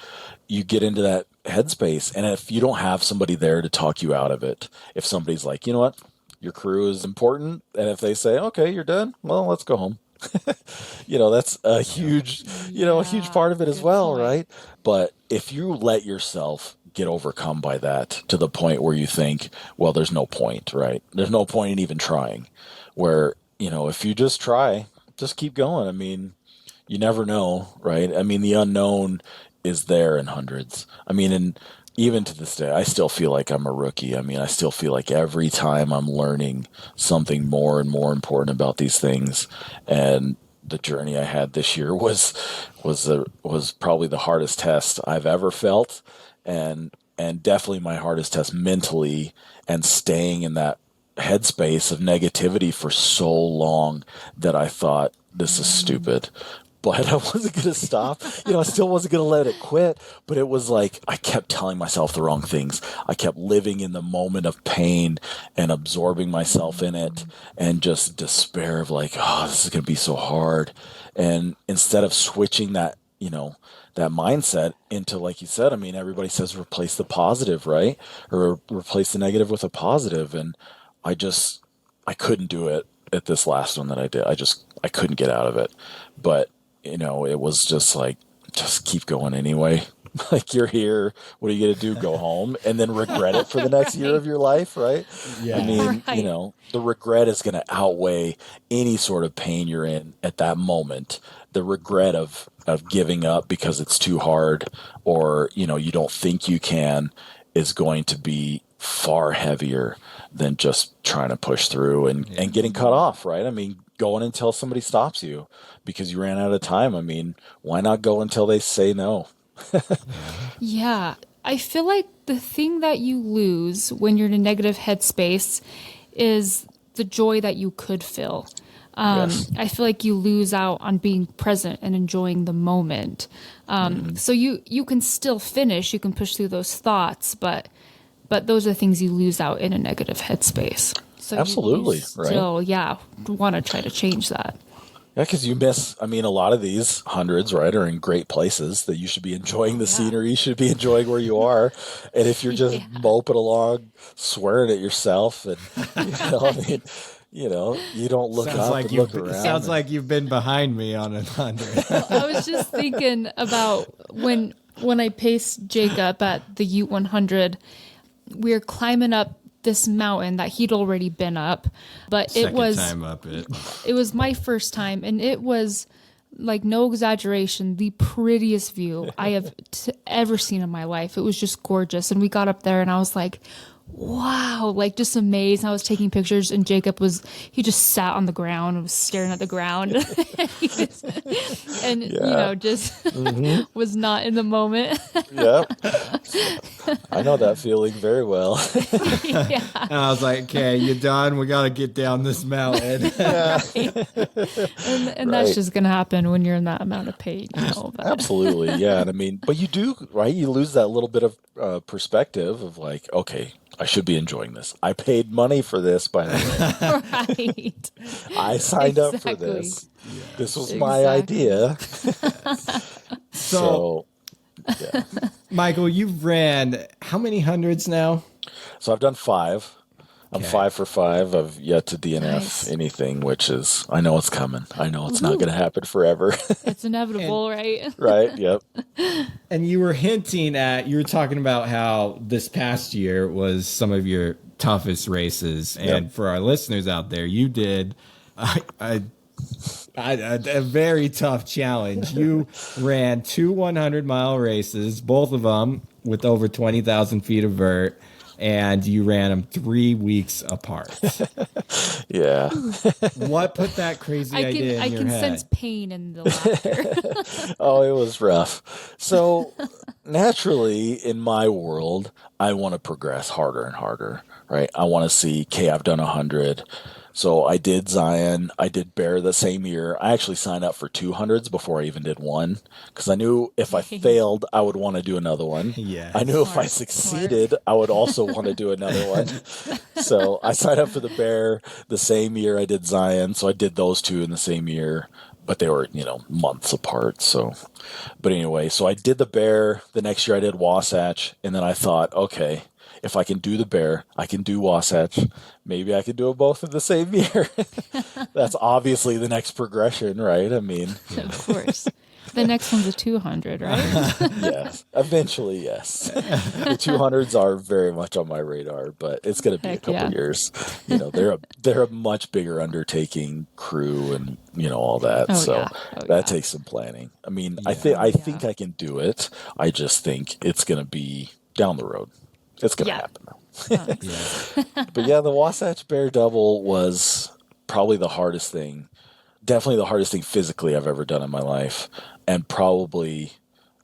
you get into that headspace, and if you don't have somebody there to talk you out of it, if somebody's like, you know what, your crew is important, and if they say, okay, you're done, well, let's go home. That's a huge, a huge part of it as well, point. Right? But if you let yourself get overcome by that to the point where you think, well, there's no point, right? There's no point in even trying. Where, if you just try, just keep going. You never know, right? The unknown is there in hundreds. And even to this day, I still feel like I'm a rookie. I still feel like every time I'm learning something more and more important about these things. And the journey I had this year was probably the hardest test I've ever felt. And and definitely my hardest test mentally, and staying in that headspace of negativity for so long that I thought, this is stupid. But I wasn't going to stop. I still wasn't going to let it quit. But it was like I kept telling myself the wrong things. I kept living in the moment of pain and absorbing myself in it, and just despair of like, oh, this is going to be so hard. And instead of switching that, that mindset into, like you said, I mean, everybody says replace the positive, right? Or replace the negative with a positive. And I couldn't do it at this last one that I did. I couldn't get out of it. But it was just like, just keep going anyway. Like, you're here. What are you going to do? Go home and then regret it for the next year of your life, right? Yeah. I mean, Right. the regret is going to outweigh any sort of pain you're in at that moment. The regret of giving up because it's too hard, or, you don't think you can, is going to be far heavier than just trying to push through and getting cut off, right? I mean, going until somebody stops you because you ran out of time. I mean, why not go until they say no? Yeah. I feel like the thing that you lose when you're in a negative headspace is the joy that you could feel. Yes. I feel like you lose out on being present and enjoying the moment. So you can still finish, you can push through those thoughts, but those are things you lose out in a negative headspace. So Absolutely, you right. still, want to try to change that. Yeah, because you miss, I mean, a lot of these hundreds, right, are in great places that you should be enjoying the scenery, you should be enjoying where you are. And if you're just moping along, swearing at yourself, and, I mean, you don't look up and look around. Sounds like you've been behind me on 100. I was just thinking about when I paced Jacob at the Ute 100, we were climbing up this mountain that he'd already been up, but Second time up it. It was my first time, and it was, like, no exaggeration, the prettiest view I have ever seen in my life. It was just gorgeous, and we got up there, and I was like, wow, like, just amazed. I was taking pictures, and he just sat on the ground and was staring at the ground. And was not in the moment. Yep. I know that feeling very well. Yeah. And I was like, okay, you done? We got to get down this mountain. And that's just going to happen when you're in that amount of pain, But. Absolutely. Yeah. And I mean, but you do, right? You lose that little bit of perspective of like, okay, I should be enjoying this. I paid money for this, by the way. Right. I signed up for this. Yeah. This was my idea. So, yeah. Michael, you've ran how many hundreds now? So I've done 5. I'm 5 for 5. I've yet to DNF anything, which is, I know it's coming. I know it's not going to happen forever. It's inevitable, right? Right. Yep. And you were you were talking about how this past year was some of your toughest races. And for our listeners out there, you did a very tough challenge. You ran 2 100-mile races, both of them with over 20,000 feet of vert. And you ran them 3 weeks apart. Yeah. What put that crazy idea in your head? I can sense pain in the laughter. Oh, it was rough. So naturally, in my world, I want to progress harder and harder, right? I want to see, okay, I've done 100. So I did Zion. I did Bear the same year. I actually signed up for 200s before I even did one, because I knew if I failed, I would want to do another one. Yeah. I knew if I succeeded, I would also want to do another one. So I signed up for the Bear the same year I did Zion. So I did those 2 in the same year, but they were, months apart. So, but anyway, so I did the Bear. The next year I did Wasatch. And then I thought, okay, if I can do the Bear, I can do Wasatch. Maybe I can do them both in the same year. That's obviously the next progression, right? I mean, Of course. The next one's a 200, right? yes. Eventually, yes. The 200s are very much on my radar, but it's going to be a couple years. They're a much bigger undertaking, crew, and all that. That takes some planning. I mean, I think I can do it. I just think it's going to be down the road. It's going to happen, though. But yeah, the Wasatch Bear Double was probably the hardest thing. Definitely the hardest thing physically I've ever done in my life. And probably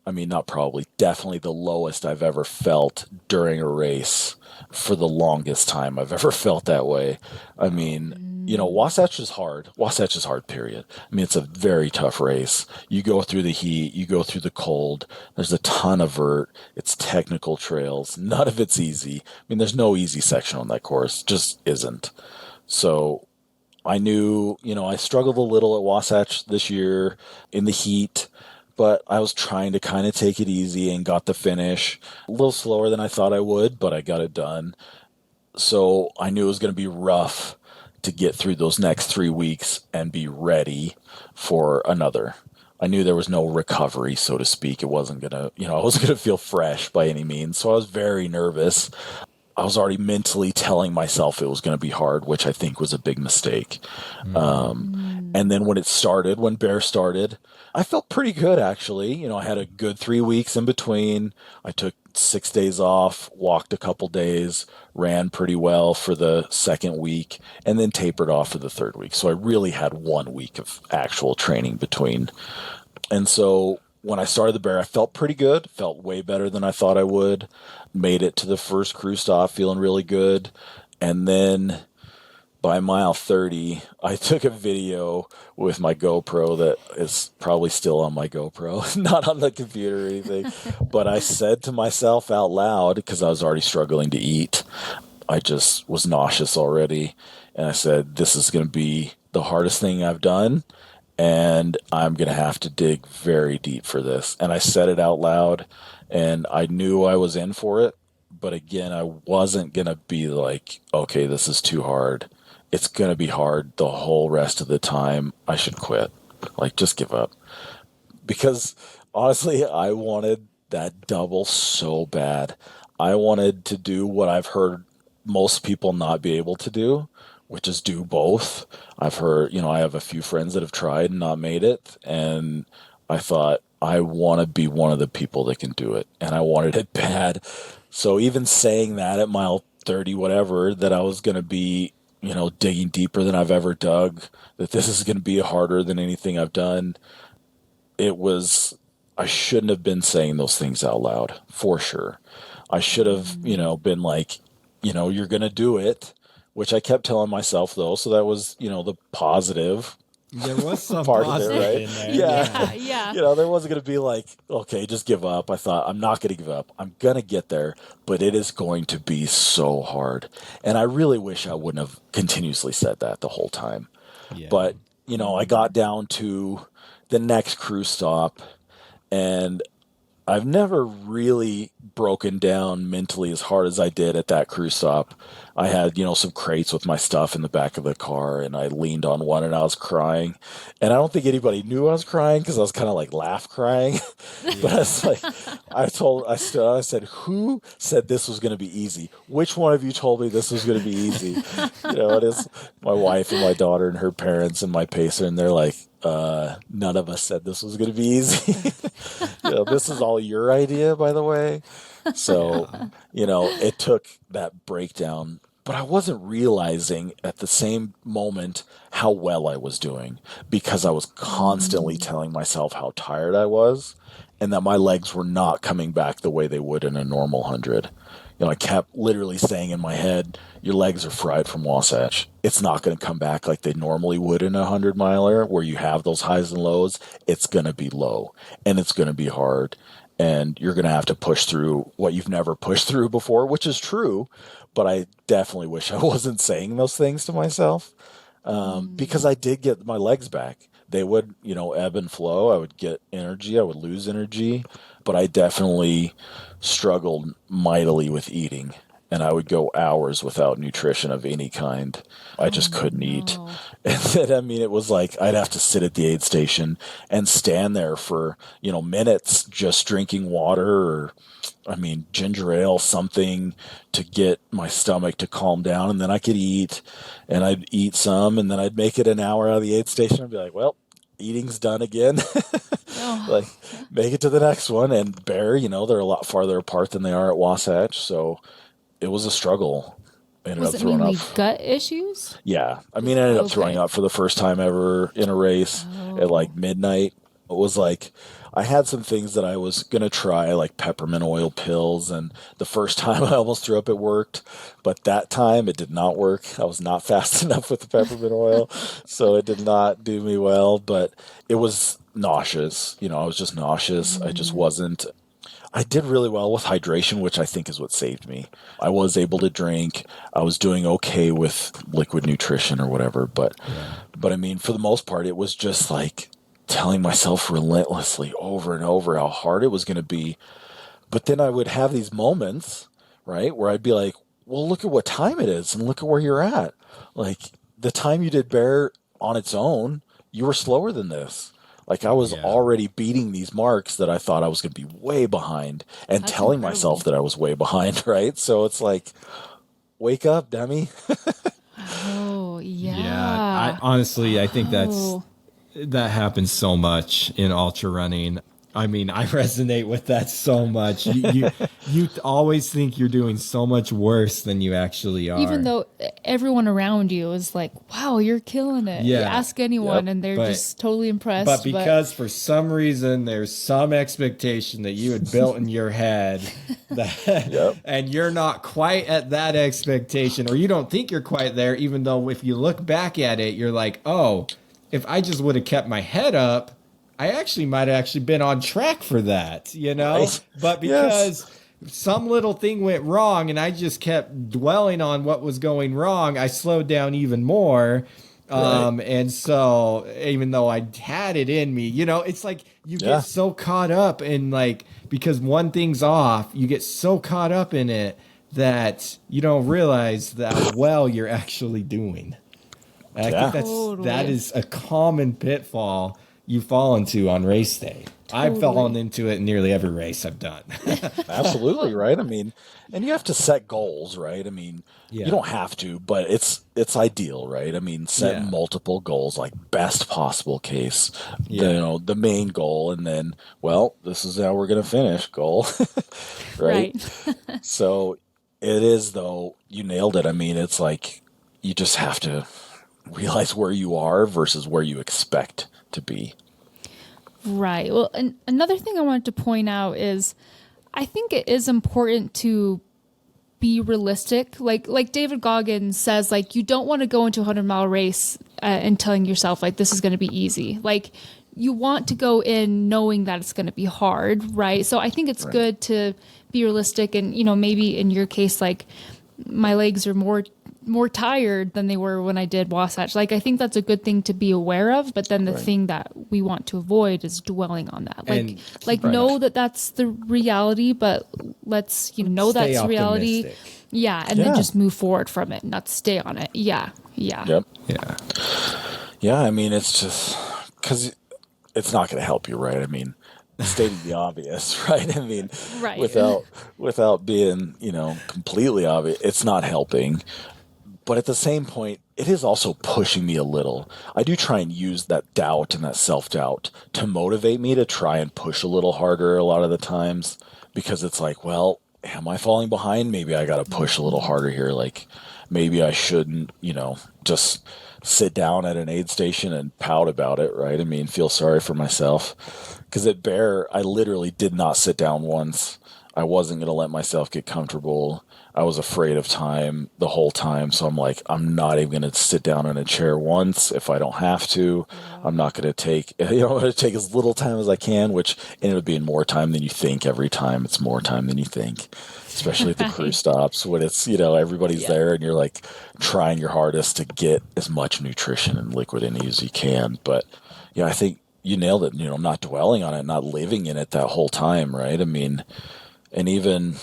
I mean, not probably, definitely the lowest I've ever felt during a race for the longest time I've ever felt that way. I mean, Wasatch is hard. Wasatch is hard, period. I mean, it's a very tough race. You go through the heat, you go through the cold. There's a ton of vert. It's technical trails. None of it's easy. I mean, there's no easy section on that course. Just isn't. So I knew, I struggled a little at Wasatch this year in the heat, but I was trying to kind of take it easy and got the finish a little slower than I thought I would, but I got it done. So I knew it was going to be rough to get through those next 3 weeks and be ready for another. I knew there was no recovery, so to speak. It wasn't going to, I wasn't going to feel fresh by any means. So I was very nervous. I was already mentally telling myself it was going to be hard, which I think was a big mistake. And then when Bear started, I felt pretty good, actually. I had a good 3 weeks in between. I took 6 days off, walked a couple days, ran pretty well for the second week, and then tapered off for the third week. So I really had 1 week of actual training between. And so when I started the Bear, I felt pretty good, felt way better than I thought I would. Made it to the first crew stop feeling really good. And then by mile 30, I took a video with my GoPro that is probably still on my GoPro, not on the computer or anything. But I said to myself out loud, because I was already struggling to eat, I just was nauseous already. And I said, this is going to be the hardest thing I've done, and I'm going to have to dig very deep for this. And I said it out loud, and I knew I was in for it. But again, I wasn't going to be like, okay, this is too hard. It's going to be hard the whole rest of the time. I should quit. Like, just give up. Because honestly, I wanted that double so bad. I wanted to do what I've heard most people not be able to do, which is do both. I've heard, I have a few friends that have tried and not made it. And I thought, I want to be one of the people that can do it. And I wanted it bad. So even saying that at mile 30, whatever, that I was going to be, digging deeper than I've ever dug, that this is going to be harder than anything I've done, I shouldn't have been saying those things out loud, for sure. I should have, been like, you're going to do it, which I kept telling myself, though. So that was, the positive. There was some part positive of it, right? in there. Yeah. There wasn't going to be like, okay, just give up. I thought, I'm not going to give up. I'm going to get there, but it is going to be so hard. And I really wish I wouldn't have continuously said that the whole time. Yeah. But, I got down to the next crew stop, and I've never really broken down mentally as hard as I did at that crew stop. I had, some crates with my stuff in the back of the car, and I leaned on one and I was crying. And I don't think anybody knew I was crying because I was kind of like laugh crying. But I was like, I said, who said this was going to be easy? Which one of you told me this was going to be easy? It is my wife and my daughter and her parents and my pacer, and they're like, none of us said this was going to be easy. This is all your idea, by the way. So, it took that breakdown, but I wasn't realizing at the same moment how well I was doing, because I was constantly telling myself how tired I was and that my legs were not coming back the way they would in a normal 100. I kept literally saying in my head, your legs are fried from Wasatch. It's not going to come back like they normally would in a 100-miler where you have those highs and lows. It's going to be low, and it's going to be hard, and you're going to have to push through what you've never pushed through before, which is true. But I definitely wish I wasn't saying those things to myself, because I did get my legs back. They would, ebb and flow. I would get energy. I would lose energy. But I definitely struggled mightily with eating. And I would go hours without nutrition of any kind. I just couldn't eat. And then, it was like I'd have to sit at the aid station and stand there for, minutes just drinking water or, ginger ale, something to get my stomach to calm down. And then I could eat, and I'd eat some, and then I'd make it an hour out of the aid station. I'd be like, well, eating's done again. Like, make it to the next one. And Bear, they're a lot farther apart than they are at Wasatch. So it was a struggle. Was it mainly gut issues? Yeah. I ended up throwing up for the first time ever in a race at like midnight. It was like, I had some things that I was going to try, like peppermint oil pills. And the first time I almost threw up, it worked. But that time it did not work. I was not fast enough with the peppermint oil. So it did not do me well. But it was nauseous. You know, I was just nauseous. I just wasn't. I did really well with hydration, which I think is what saved me. I was able to drink. I was doing okay with liquid nutrition or whatever. But I mean, for the most part, it was just like telling myself relentlessly over and over how hard it was going to be. But then I would have these moments, right, where I'd be like, well, look at what time it is and look at where you're at. Like the time you did bear on its own, you were slower than this. Like I was already beating these marks that I thought I was going to be way behind and telling myself that I was way behind, right? So it's like, wake up, dummy. Oh, yeah. Yeah. I think that happens so much in ultra running. I mean, I resonate with that so much. You always think you're doing so much worse than you actually are. Even though everyone around you is like, wow, you're killing it. Yeah. You ask anyone and they're just totally impressed. But because for some reason there's some expectation that you had built in your head that, and you're not quite at that expectation, or you don't think you're quite there, even though if you look back at it, you're like, oh, if I just would have kept my head up, I might have been on track for that, you know? Right. But because some little thing went wrong and I just kept dwelling on what was going wrong, I slowed down even more. And so even though I had it in me, you know, it's like you get so caught up in like, because one thing's off, you get so caught up in it that you don't realize that well you're actually doing. And I think that is a common pitfall you fall into on race day. I've fallen into it in nearly every race I've done. Absolutely, right? I mean, and you have to set goals, right? I mean, you don't have to, but it's ideal, right? I mean, set multiple goals, like best possible case, you know, the main goal, and then, well, this is how we're going to finish goal, right? So it is, though, you nailed it. I mean, it's like you just have to realize where you are versus where you expect to be. Right. Well, and another thing I wanted to point out is I think it is important to be realistic. Like David Goggins says, like, you don't want to go into a 100-mile race and telling yourself, like, this is going to be easy. Like, you want to go in knowing that it's going to be hard, right? So I think it's good to be realistic. And, you know, maybe in your case, like, my legs are more tired than they were when I did Wasatch. Like, I think that's a good thing to be aware of, but then the thing that we want to avoid is dwelling on that. Know that that's the reality, but let's, know that's reality. Yeah. And then just move forward from it, not stay on it. Yeah. Yep. Yeah. I mean, it's just because it's not going to help you, right? I mean, stating the obvious, right? I mean, without being, completely obvious, it's not helping. But at the same point, it is also pushing me a little. I do try and use that doubt and that self-doubt to motivate me to try and push a little harder a lot of the times, because it's like, well, am I falling behind? Maybe I got to push a little harder here. Like, maybe I shouldn't, just sit down at an aid station and pout about it, right? I mean, feel sorry for myself. Because at Bear, I literally did not sit down once. I wasn't going to let myself get comfortable. I was afraid of time the whole time. So I'm like, I'm not even going to sit down in a chair once if I don't have to. I'm not going to take, I'm going to take as little time as I can, which ended up being more time than you think every time. It's more time than you think, especially at the crew stops when it's, everybody's there and you're like trying your hardest to get as much nutrition and liquid in you as you can. But I think you nailed it, not dwelling on it, not living in it that whole time, right? I mean, and even,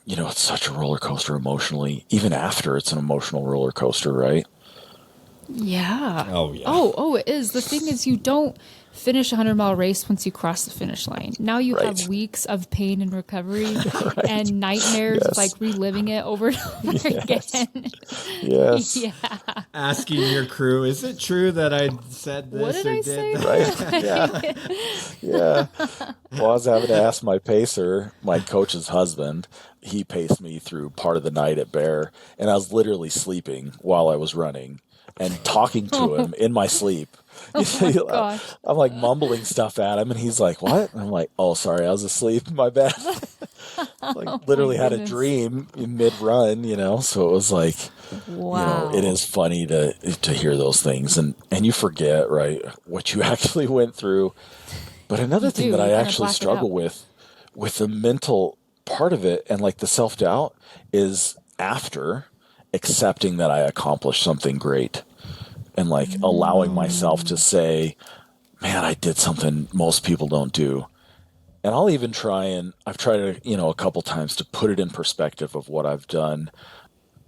it's such a roller coaster emotionally. Even after, it's an emotional roller coaster, right? Yeah. Oh, yeah. Oh, it is. The thing is, you don't finish a 100-mile race once you cross the finish line. Now you have weeks of pain and recovery and nightmares, like reliving it over and over again. Yes. Yeah. Asking your crew, is it true that I said this what did or I did say? that? Yeah. Well, I was having to ask my pacer, my coach's husband. He paced me through part of the night at Bear, and I was literally sleeping while I was running. and talking to him in my sleep. Gosh. I'm like mumbling stuff at him, and he's like, "What?" And I'm like, "Oh, sorry, I was asleep. My bad." Like literally had a goodness. dream mid-run, So it was like, Wow. it is funny to hear those things, and you forget, right, what you actually went through. But another You thing do, that you I kinda actually black it struggle out. with the mental part of it and like the self-doubt is after accepting that I accomplished something great and like allowing myself to say, man, I did something most people don't do. And I'll even I've tried a couple times to put it in perspective of what I've done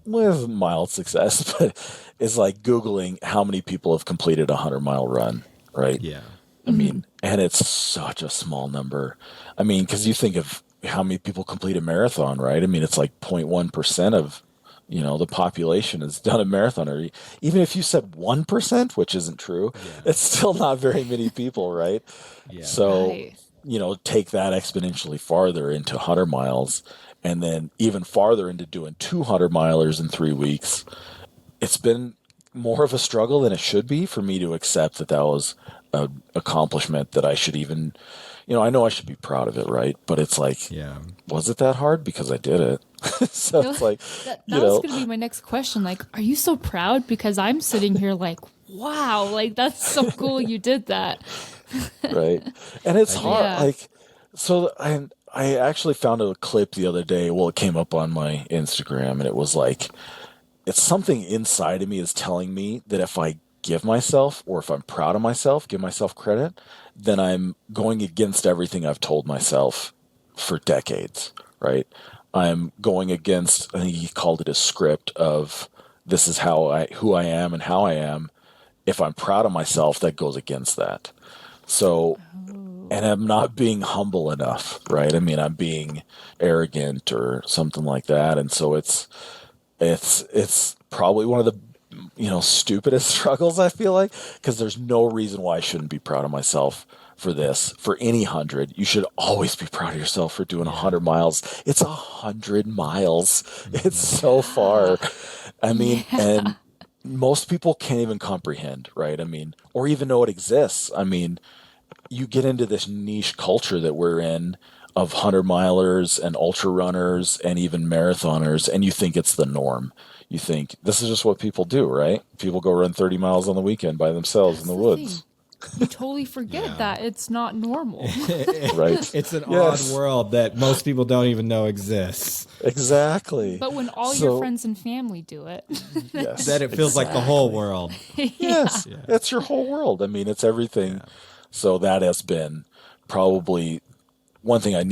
with mild success, but it's like Googling how many people have completed a 100-mile run, right? Yeah. I mean, and it's such a small number. I mean, because you think of how many people complete a marathon, right? I mean, it's like 0.1% of, the population has done a marathon. Or even if you said 1%, which isn't true, it's still not very many people, right? Yeah. So, Right. take that exponentially farther into 100 miles and then even farther into doing 200 milers in 3 weeks. It's been more of a struggle than it should be for me to accept that was an accomplishment that I should even, I know I should be proud of it, right? But it's like, Yeah. was it that hard? Because I did it. So it's like, That you was know, going to be my next question. Like, are you so proud? Because I'm sitting here like, wow, like that's so cool you did that. right. And it's hard. Yeah. Like, so I actually found a clip the other day. Well, it came up on my Instagram and it was like, it's something inside of me is telling me that if I give myself or if I'm proud of myself, give myself credit, then I'm going against everything I've told myself for decades, right? I'm going against, I think he called it a script of this is who I am and how I am. If I'm proud of myself, that goes against that. So, and I'm not being humble enough, right? I mean, I'm being arrogant or something like that. And so it's probably one of the stupidest struggles, I feel like, because there's no reason why I shouldn't be proud of myself for this. For any 100, you should always be proud of yourself for doing 100 miles. It's 100 miles. It's so far. I mean, and most people can't even comprehend, right? I mean, or even know it exists. I mean, you get into this niche culture that we're in of 100 milers and ultra runners and even marathoners, and you think it's the norm. You think this is just what people do, right? People go run 30 miles on the weekend by themselves in the woods. You totally forget Yeah. that it's not normal. Right. It's an Yes. odd world that most people don't even know exists. Exactly. But when all So- your friends and family do it, Yes, That it feels like the whole world. Yes, it's your whole world. I mean, it's everything. So that has been probably one thing I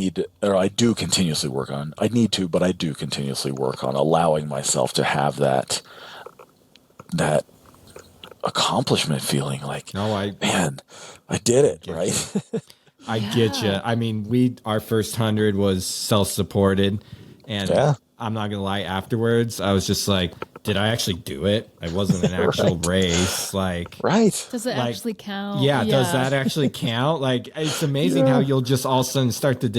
do continuously work on. I need to, but I do continuously work on allowing myself to have that accomplishment feeling. Like, man, I did it, right? I get you. I mean, our first 100 was self-supported, and Yeah. I'm not gonna lie. Afterwards, I was just like, "Did I actually do it? It wasn't an actual race." Like, Right. does it Like, actually count? yeah, does that actually count? Like, it's amazing how you'll just all of a sudden start to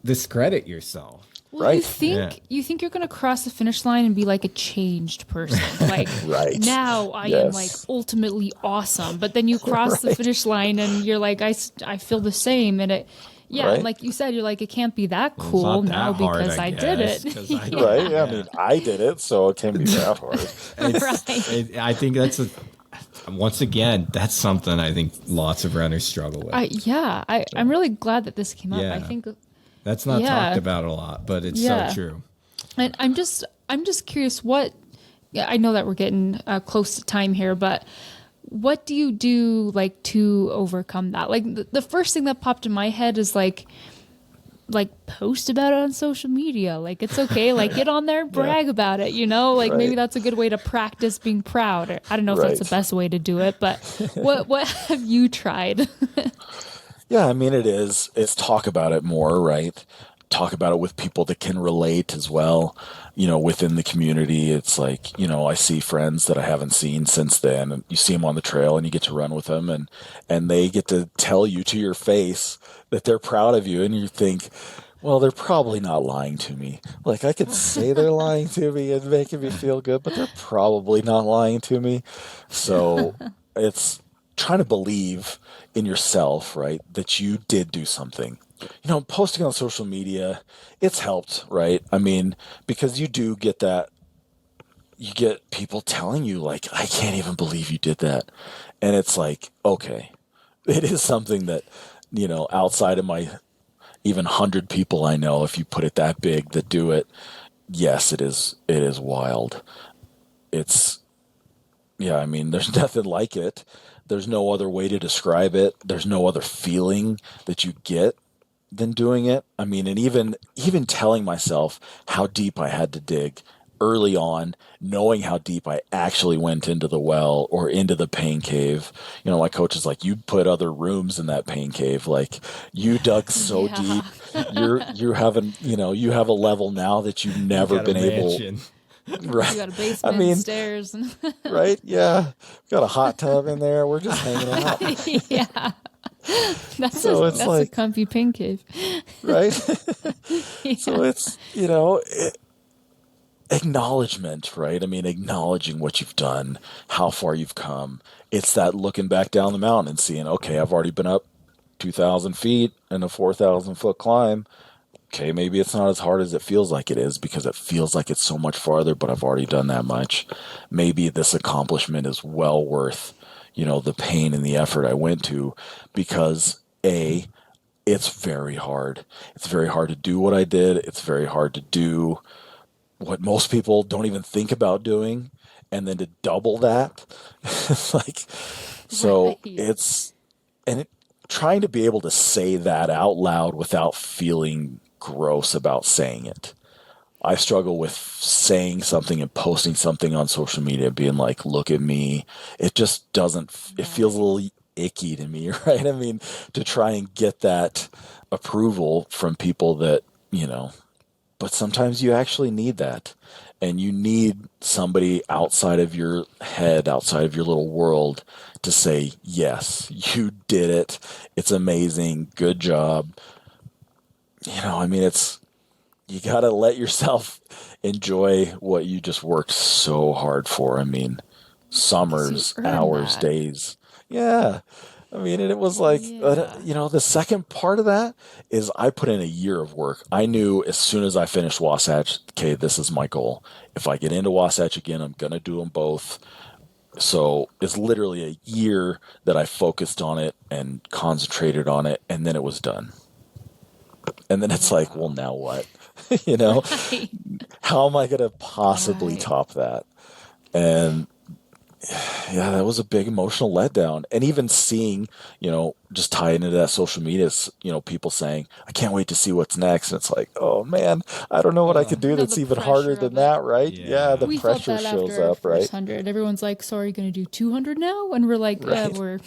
discredit yourself. Well, Right. you think you're gonna cross the finish line and be like a changed person, like Right. now I am Yes. like ultimately awesome. But then you cross the finish line and you're like, I feel the same, and it, yeah, Right. like you said, you're like, it can't be that It's cool not that now hard, because I did guess, it. 'cause I- Right. I mean, I did it, so it can't be that hard. Right. I think once again, that's something I think lots of runners struggle with. I'm really glad that this came up. Yeah. I think, That's not Yeah. talked about a lot, but it's Yeah. so true. and I'm just curious what. Yeah, I know that we're getting close to time here, but what do you do like to overcome that? Like the first thing that popped in my head is like post about it on social media. Like it's okay, like get on there, brag about it, like maybe Right. that's a good way to practice being proud. Or, I don't know if that's Right. the best way to do it, but what have you tried? Yeah, I mean, it's talk about it more, right? Talk about it with people that can relate as well, within the community. It's like, I see friends that I haven't seen since then, and you see them on the trail and you get to run with them and they get to tell you to your face that they're proud of you. And you think, Well, they're probably not lying to me. Like, I could say they're lying to me and making me feel good, but they're probably not lying to me. So it's trying to believe in yourself, right? That you did do something. Posting on social media, it's helped, right? I mean, because you do get that, you get people telling you, like, I can't even believe you did that. And it's like, okay, it is something that, outside of my even 100 people I know, if you put it that big, that do it, yes, it is wild. It's, yeah, I mean, there's nothing like it. There's no other way to describe it. There's no other feeling that you get than doing it. I mean, and even telling myself how deep I had to dig early on, knowing how deep I actually went into the well or into the pain cave. My coach is like, you put other rooms in that pain cave. Like, you dug so deep. You have a level now that you've never been able. Right. You got a I basement, mean, stairs, and right? Yeah. Got a hot tub in there. We're just hanging out. yeah. That's a like, comfy pain cave. right? Yeah. So it's, acknowledgement, right? I mean, acknowledging what you've done, how far you've come. It's that looking back down the mountain and seeing, okay, I've already been up 2,000 feet in a 4,000-foot climb. Okay, maybe it's not as hard as it feels like it is because it feels like it's so much farther, but I've already done that much. Maybe this accomplishment is well worth, the pain and the effort I went to, because it's very hard. It's very hard to do what I did. It's very hard to do what most people don't even think about doing, and then to double that. Like, so Right. it's, trying to be able to say that out loud without feeling gross about saying it. I struggle with saying something and posting something on social media, being like, look at me. It just doesn't, it feels a little icky to me, right? I mean, to try and get that approval from people that, but sometimes you actually need that. And you need somebody outside of your head, outside of your little world, to say, yes, you did it. It's amazing. Good job. I mean, you got to let yourself enjoy what you just worked so hard for. I mean, summers, earned hours, that. days. Yeah. I mean, and it was like, the second part of that is I put in a year of work. I knew as soon as I finished Wasatch, okay, this is my goal. If I get into Wasatch again, I'm going to do them both. So it's literally a year that I focused on it and concentrated on it, and then it was done. And then it's like, well, now what? Right. How am I going to possibly top that? And yeah, that was a big emotional letdown. And even seeing, just tying into that social media, people saying, I can't wait to see what's next. And it's like, oh man, I don't know what I could do that's the even harder pressure than of that, it. right? Yeah. Yeah, the We felt pressure that shows after our up, right? first 100. Everyone's like, so are you going to do 200 now? And we're like, Right. we're,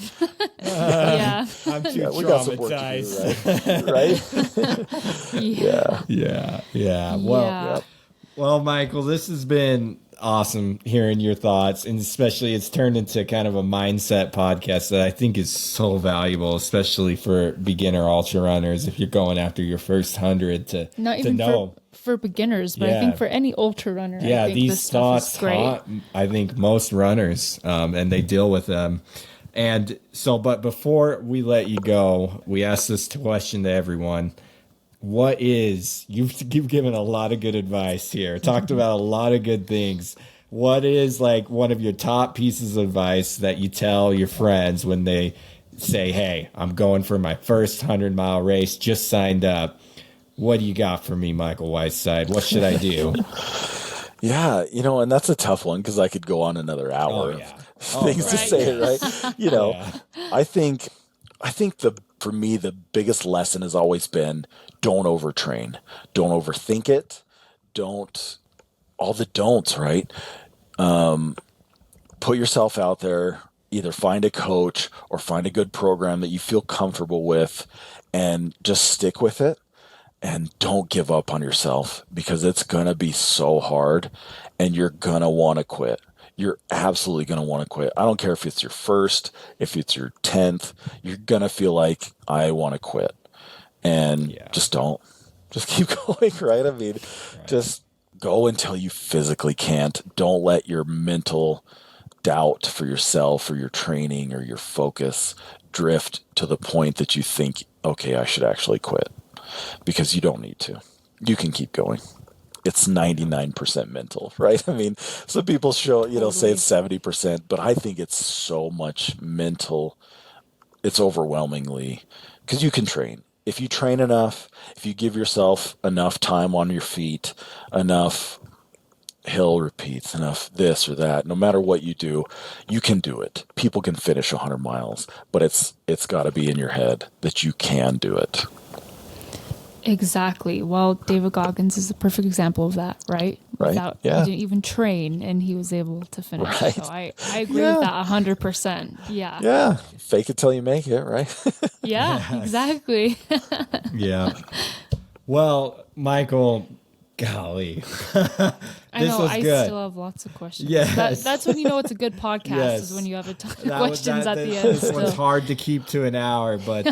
yeah. I'm too Yeah, we got some work to traumatized. do, right? Yeah. Yeah. Well, Yeah. Yep. Well, Michael, this has been awesome hearing your thoughts, and especially it's turned into kind of a mindset podcast that I think is so valuable, especially for beginner ultra runners. If you're going after your first 100, Not to even know, for beginners, but Yeah. I think for any ultra runner, yeah, I think these this stuff thoughts is great. haunt, I think, most runners, and they deal with them. And so, but before we let you go, we ask this question to everyone. What is, you've given a lot of good advice here, talked about a lot of good things. What is like one of your top pieces of advice that you tell your friends when they say, hey, I'm going for my first 100-mile race, just signed up. What do you got for me, Michael Whiteside? What should I do? Yeah, and that's a tough one because I could go on another hour yeah. of things to right. say, right? Yeah. I think for me the biggest lesson has always been don't overtrain, don't overthink it, don't all the don'ts, right? Put yourself out there, either find a coach or find a good program that you feel comfortable with, and just stick with it. And don't give up on yourself because it's going to be so hard and you're going to want to quit. You're absolutely going to want to quit. I don't care if it's your first, if it's your 10th, you're going to feel like I want to quit. And just don't. Just keep going, right? I mean, just go until you physically can't. Don't let your mental doubt for yourself or your training or your focus drift to the point that you think, okay, I should actually quit, because you don't need to. You can keep going. It's 99% mental, right? I mean, some people say it's 70%, but I think it's so much mental. It's overwhelmingly, because you can train. If you train enough, if you give yourself enough time on your feet, enough hill repeats, enough this or that, no matter what you do, you can do it. People can finish 100 miles, but it's got to be in your head that you can do it. Exactly. Well, David Goggins is a perfect example of that, right? Right. He didn't even train, and he was able to finish. Right. So I agree with that 100%. Yeah. Yeah. Fake it till you make it, right? Yeah, exactly. Yeah. Well, Michael, golly. I know. was I good. still have lots of questions. Yes. That's when you know it's a good podcast, Yes. is when you have a ton of questions at the end. This one's hard to keep to an hour, but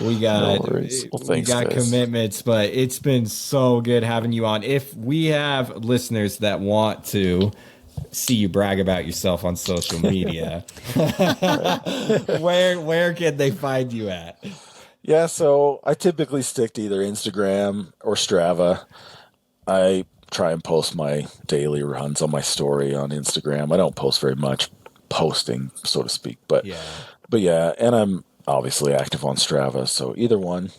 we got No worries. Well, thanks, guys. commitments. But it's been so good having you on. If we have listeners that want to see you brag about yourself on social media, where can they find you at? Yeah, so I typically stick to either Instagram or Strava. I try and post my daily runs on my story on Instagram. I don't post very much, posting, so to speak. But yeah, and I'm obviously active on Strava, so either one.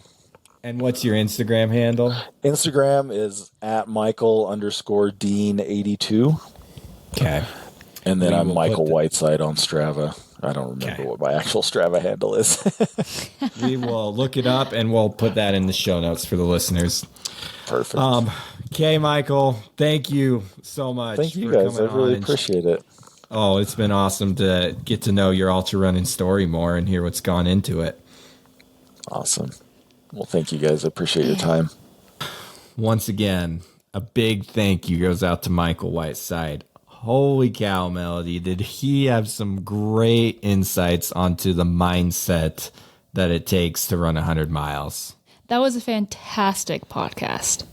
And what's your Instagram handle? Instagram is at Michael_Dean82. Okay. And then I'm Michael Whiteside on Strava. I don't remember what my actual Strava handle is. We will look it up, and we'll put that in the show notes for the listeners. Perfect. Okay, Michael, thank you so much. Thank you, guys. I really appreciate it. Oh, it's been awesome to get to know your ultra running story more and hear what's gone into it. Awesome. Well, thank you, guys. I appreciate your time. Once again, a big thank you goes out to Michael Whiteside. Holy cow, Melody, did he have some great insights onto the mindset that it takes to run 100 miles. That was a fantastic podcast.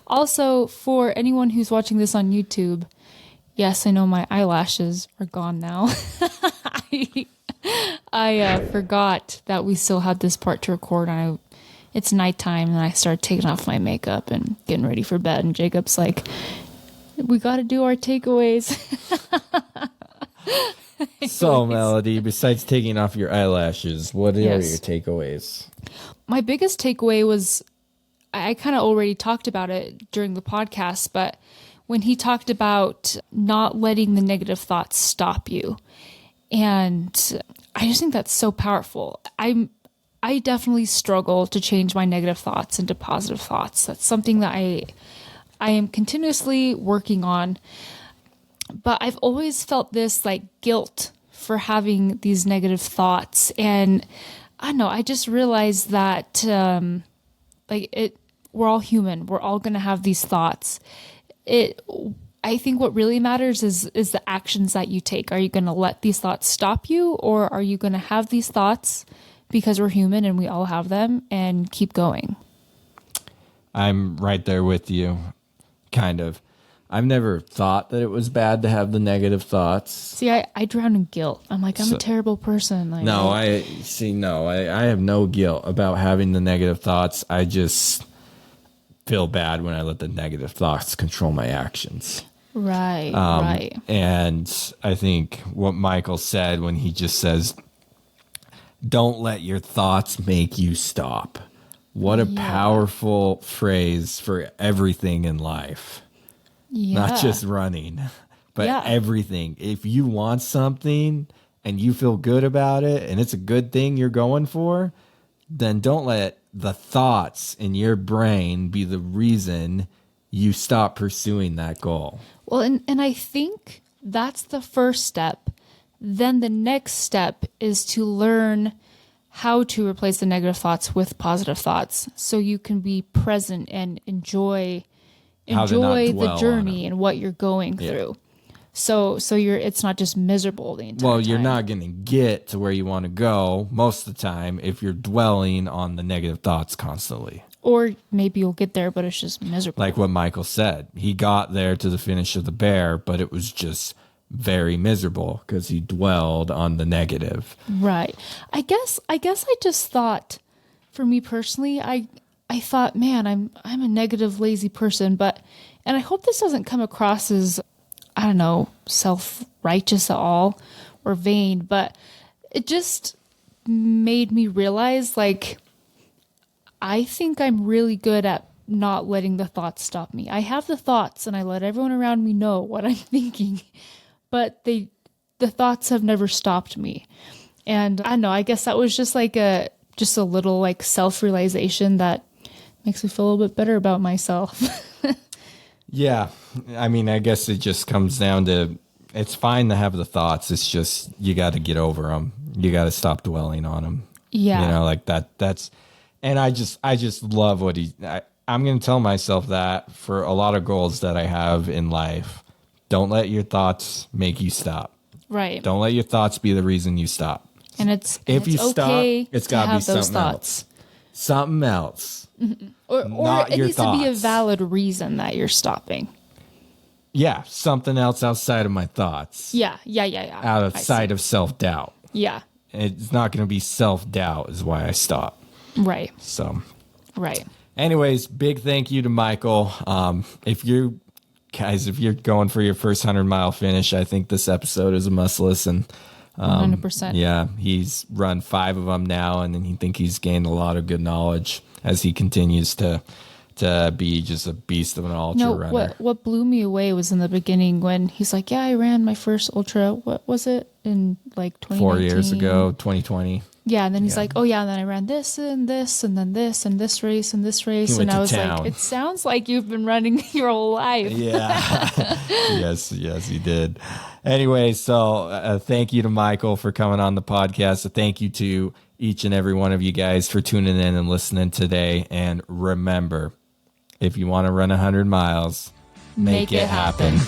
Also, for anyone who's watching this on YouTube, yes, I know my eyelashes are gone now. I forgot that we still had this part to record. It's nighttime, and I started taking off my makeup and getting ready for bed. And Jacob's like, "We got to do our takeaways." So, Melody, besides taking off your eyelashes, what are your takeaways? My biggest takeaway was, I kind of already talked about it during the podcast, but when he talked about not letting the negative thoughts stop you. And I just think that's so powerful. I definitely struggle to change my negative thoughts into positive thoughts. That's something that I am continuously working on. But I've always felt this like guilt for having these negative thoughts. And I don't know, I just realized that we're all human. We're all going to have these thoughts. I think what really matters is the actions that you take. Are you going to let these thoughts stop you, or are you going to have these thoughts because we're human and we all have them, and keep going? I'm right there with you, kind of. I've never thought that it was bad to have the negative thoughts. See, I drown in guilt. I'm like, I'm a terrible person. Like, I have no guilt about having the negative thoughts. I just feel bad when I let the negative thoughts control my actions. Right, right. And I think what Michael said when he just says, don't let your thoughts make you stop. What a powerful phrase for everything in life. Yeah. Not just running, but everything. If you want something and you feel good about it and it's a good thing you're going for, then don't let the thoughts in your brain be the reason you stop pursuing that goal. Well, and I think that's the first step. Then the next step is to learn how to replace the negative thoughts with positive thoughts, so you can be present and enjoy the journey and what you're going through. So it's not just miserable the entire time. Well, you're not going to get to where you want to go most of the time if you're dwelling on the negative thoughts constantly. Or maybe you'll get there, but it's just miserable. Like what Michael said, he got there to the finish of the bear, but it was just very miserable because he dwelled on the negative. Right. I guess I just thought, for me personally, I thought, man, I'm a negative, lazy person, and I hope this doesn't come across as, I don't know, self-righteous at all or vain, but it just made me realize, like, I think I'm really good at not letting the thoughts stop me. I have the thoughts and I let everyone around me know what I'm thinking, but the thoughts have never stopped me. And I don't know, I guess that was just like a little like self-realization that makes me feel a little bit better about myself. Yeah. I mean, I guess it just comes down to, it's fine to have the thoughts. It's just, you got to get over them. You got to stop dwelling on them. Yeah. You know, like that's, and I just love what I'm going to tell myself that for a lot of goals that I have in life. Don't let your thoughts make you stop. Right. Don't let your thoughts be the reason you stop. And it's you okay stop, it's to got to be have those something thoughts. else. Something else. Or Not it your needs to be a thoughts. valid reason that you're stopping. Yeah, something else outside of my thoughts. Yeah. Out of I sight see. of self-doubt. Yeah. It's not going to be self-doubt is why I stop. Right. So, Right. anyways, big thank you to Michael. If you're going for your first 100-mile finish, I think this episode is a must listen. 100%. Yeah, he's run 5 of them now, and then he think he's gained a lot of good knowledge as he continues to be just a beast of an ultra runner. What blew me away was in the beginning when he's like, yeah, I ran my first ultra. What was it? In like 2019? 4 years ago, 2020. Yeah, and then he's like, oh yeah, and then I ran this and this and then this and this race and this race. He went And I to was town. like, it sounds like you've been running your whole life. Yeah. yes, he did. Anyway, so thank you to Michael for coming on the podcast. So thank you to each and every one of you guys for tuning in and listening today. And remember, if you want to run 100 miles, make it happen.